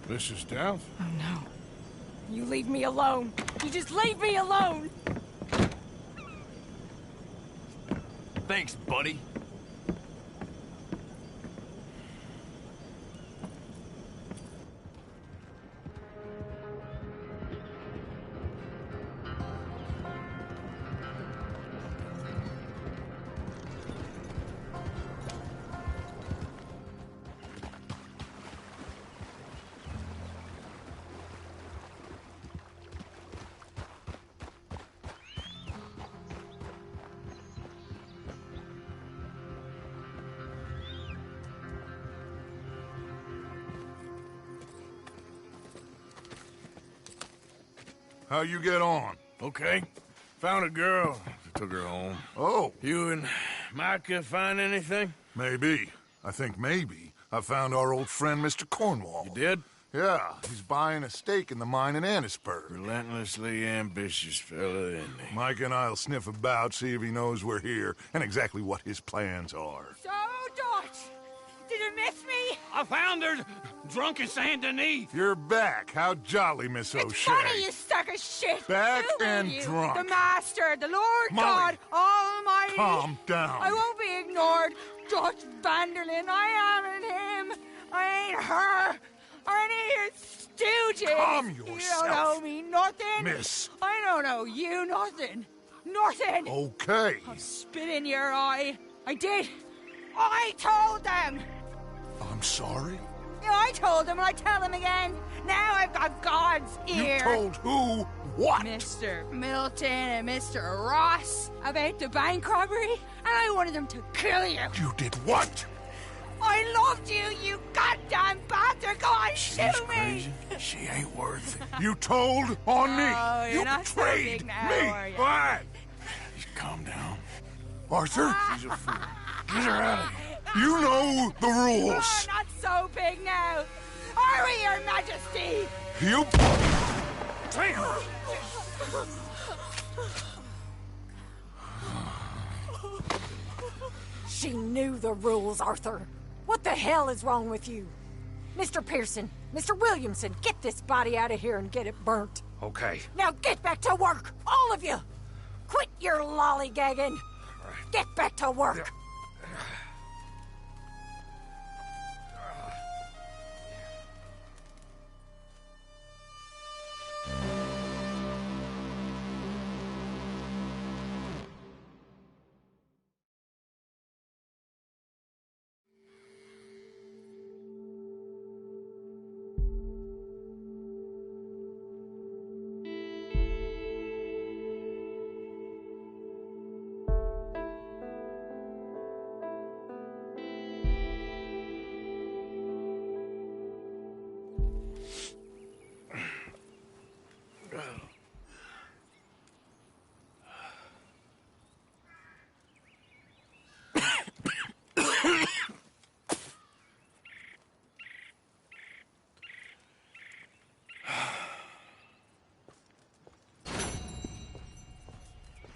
Mrs. Downs? Oh, no. You leave me alone. You just leave me alone. Thanks, buddy. How you get on? Okay. Found a girl. Took her home. Oh. You and Micah find anything? Maybe. I think maybe. I found our old friend, Mr. Cornwall. You did? Yeah. He's buying a stake in the mine in Annisburg. Relentlessly ambitious fella, isn't he? Mike and I'll sniff about, see if he knows we're here, and exactly what his plans are. So, Dutch, did you miss me? I found her drunk in Saint Denis. You're back. How jolly, Miss O'Shea. It's funny, you sack of shit. Back Who are and you? drunk. The Master, the Lord Molly, God Almighty. calm down. I won't be ignored. Dutch Vanderlyn, I am him. I ain't her. Or any of your stooges. Calm You yourself. don't owe me nothing. Miss. I don't owe you nothing. Nothing. Okay. I'll spit in your eye. I did. I told them. I'm sorry? Yeah, I told them and I tell them again. Now I've got God's ear. You told who what? Mr. Milton and Mr. Ross about the bank robbery, and I wanted them to kill you. You did what? I loved you, you goddamn bastard! Go on, shoot me! Crazy. She ain't worth it. You told on me. Oh, you're You not so betrayed big now, me. are you? Why? Just calm down. Arthur? She's a fool. Get her out of here. You know the rules. Oh, not so big now. Are we, Your Majesty? You... She knew the rules, Arthur. What the hell is wrong with you? Mr. Pearson, Mr. Williamson, get this body out of here and get it burnt. Okay. Now get back to work, all of you! Quit your lollygagging! Get back to work!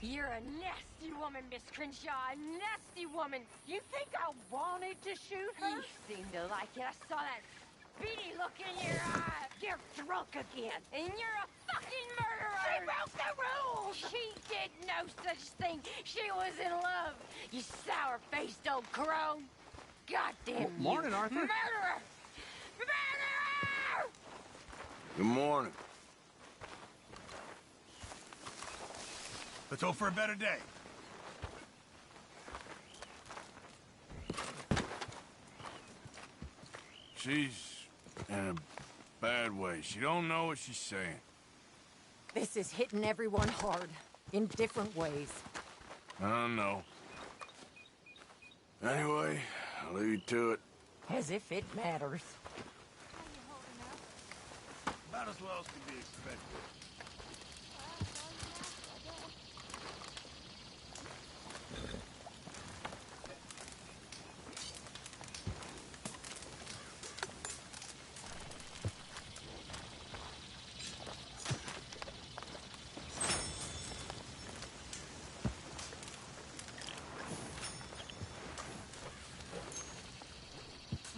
You're a nasty woman, Miss Crenshaw, a nasty woman. You think I wanted to shoot her? You seem to like it. I saw that beady look in your eye. You're drunk again, and you're a fucking murderer. She broke the rules. She did no such thing. She was in love. You sour-faced old crone. Goddamn you. Morning, Arthur. Murderer! Murderer! Good morning. Let's hope for a better day. She's in a bad way. She don't know what she's saying. This is hitting everyone hard, in different ways. I don't know. Anyway, I'll leave you to it. As if it matters. About as well as can be expected.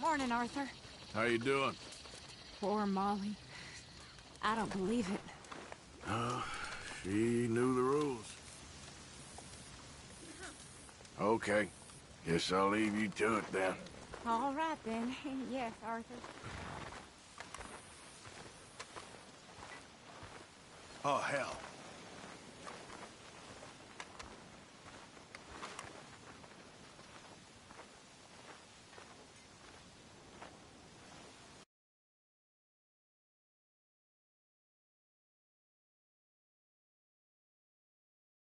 Morning, Arthur. How you doing? Poor Molly. I don't believe it. She knew the rules. Okay. Guess I'll leave you to it then. All right, then. Yes, Arthur. Oh, hell.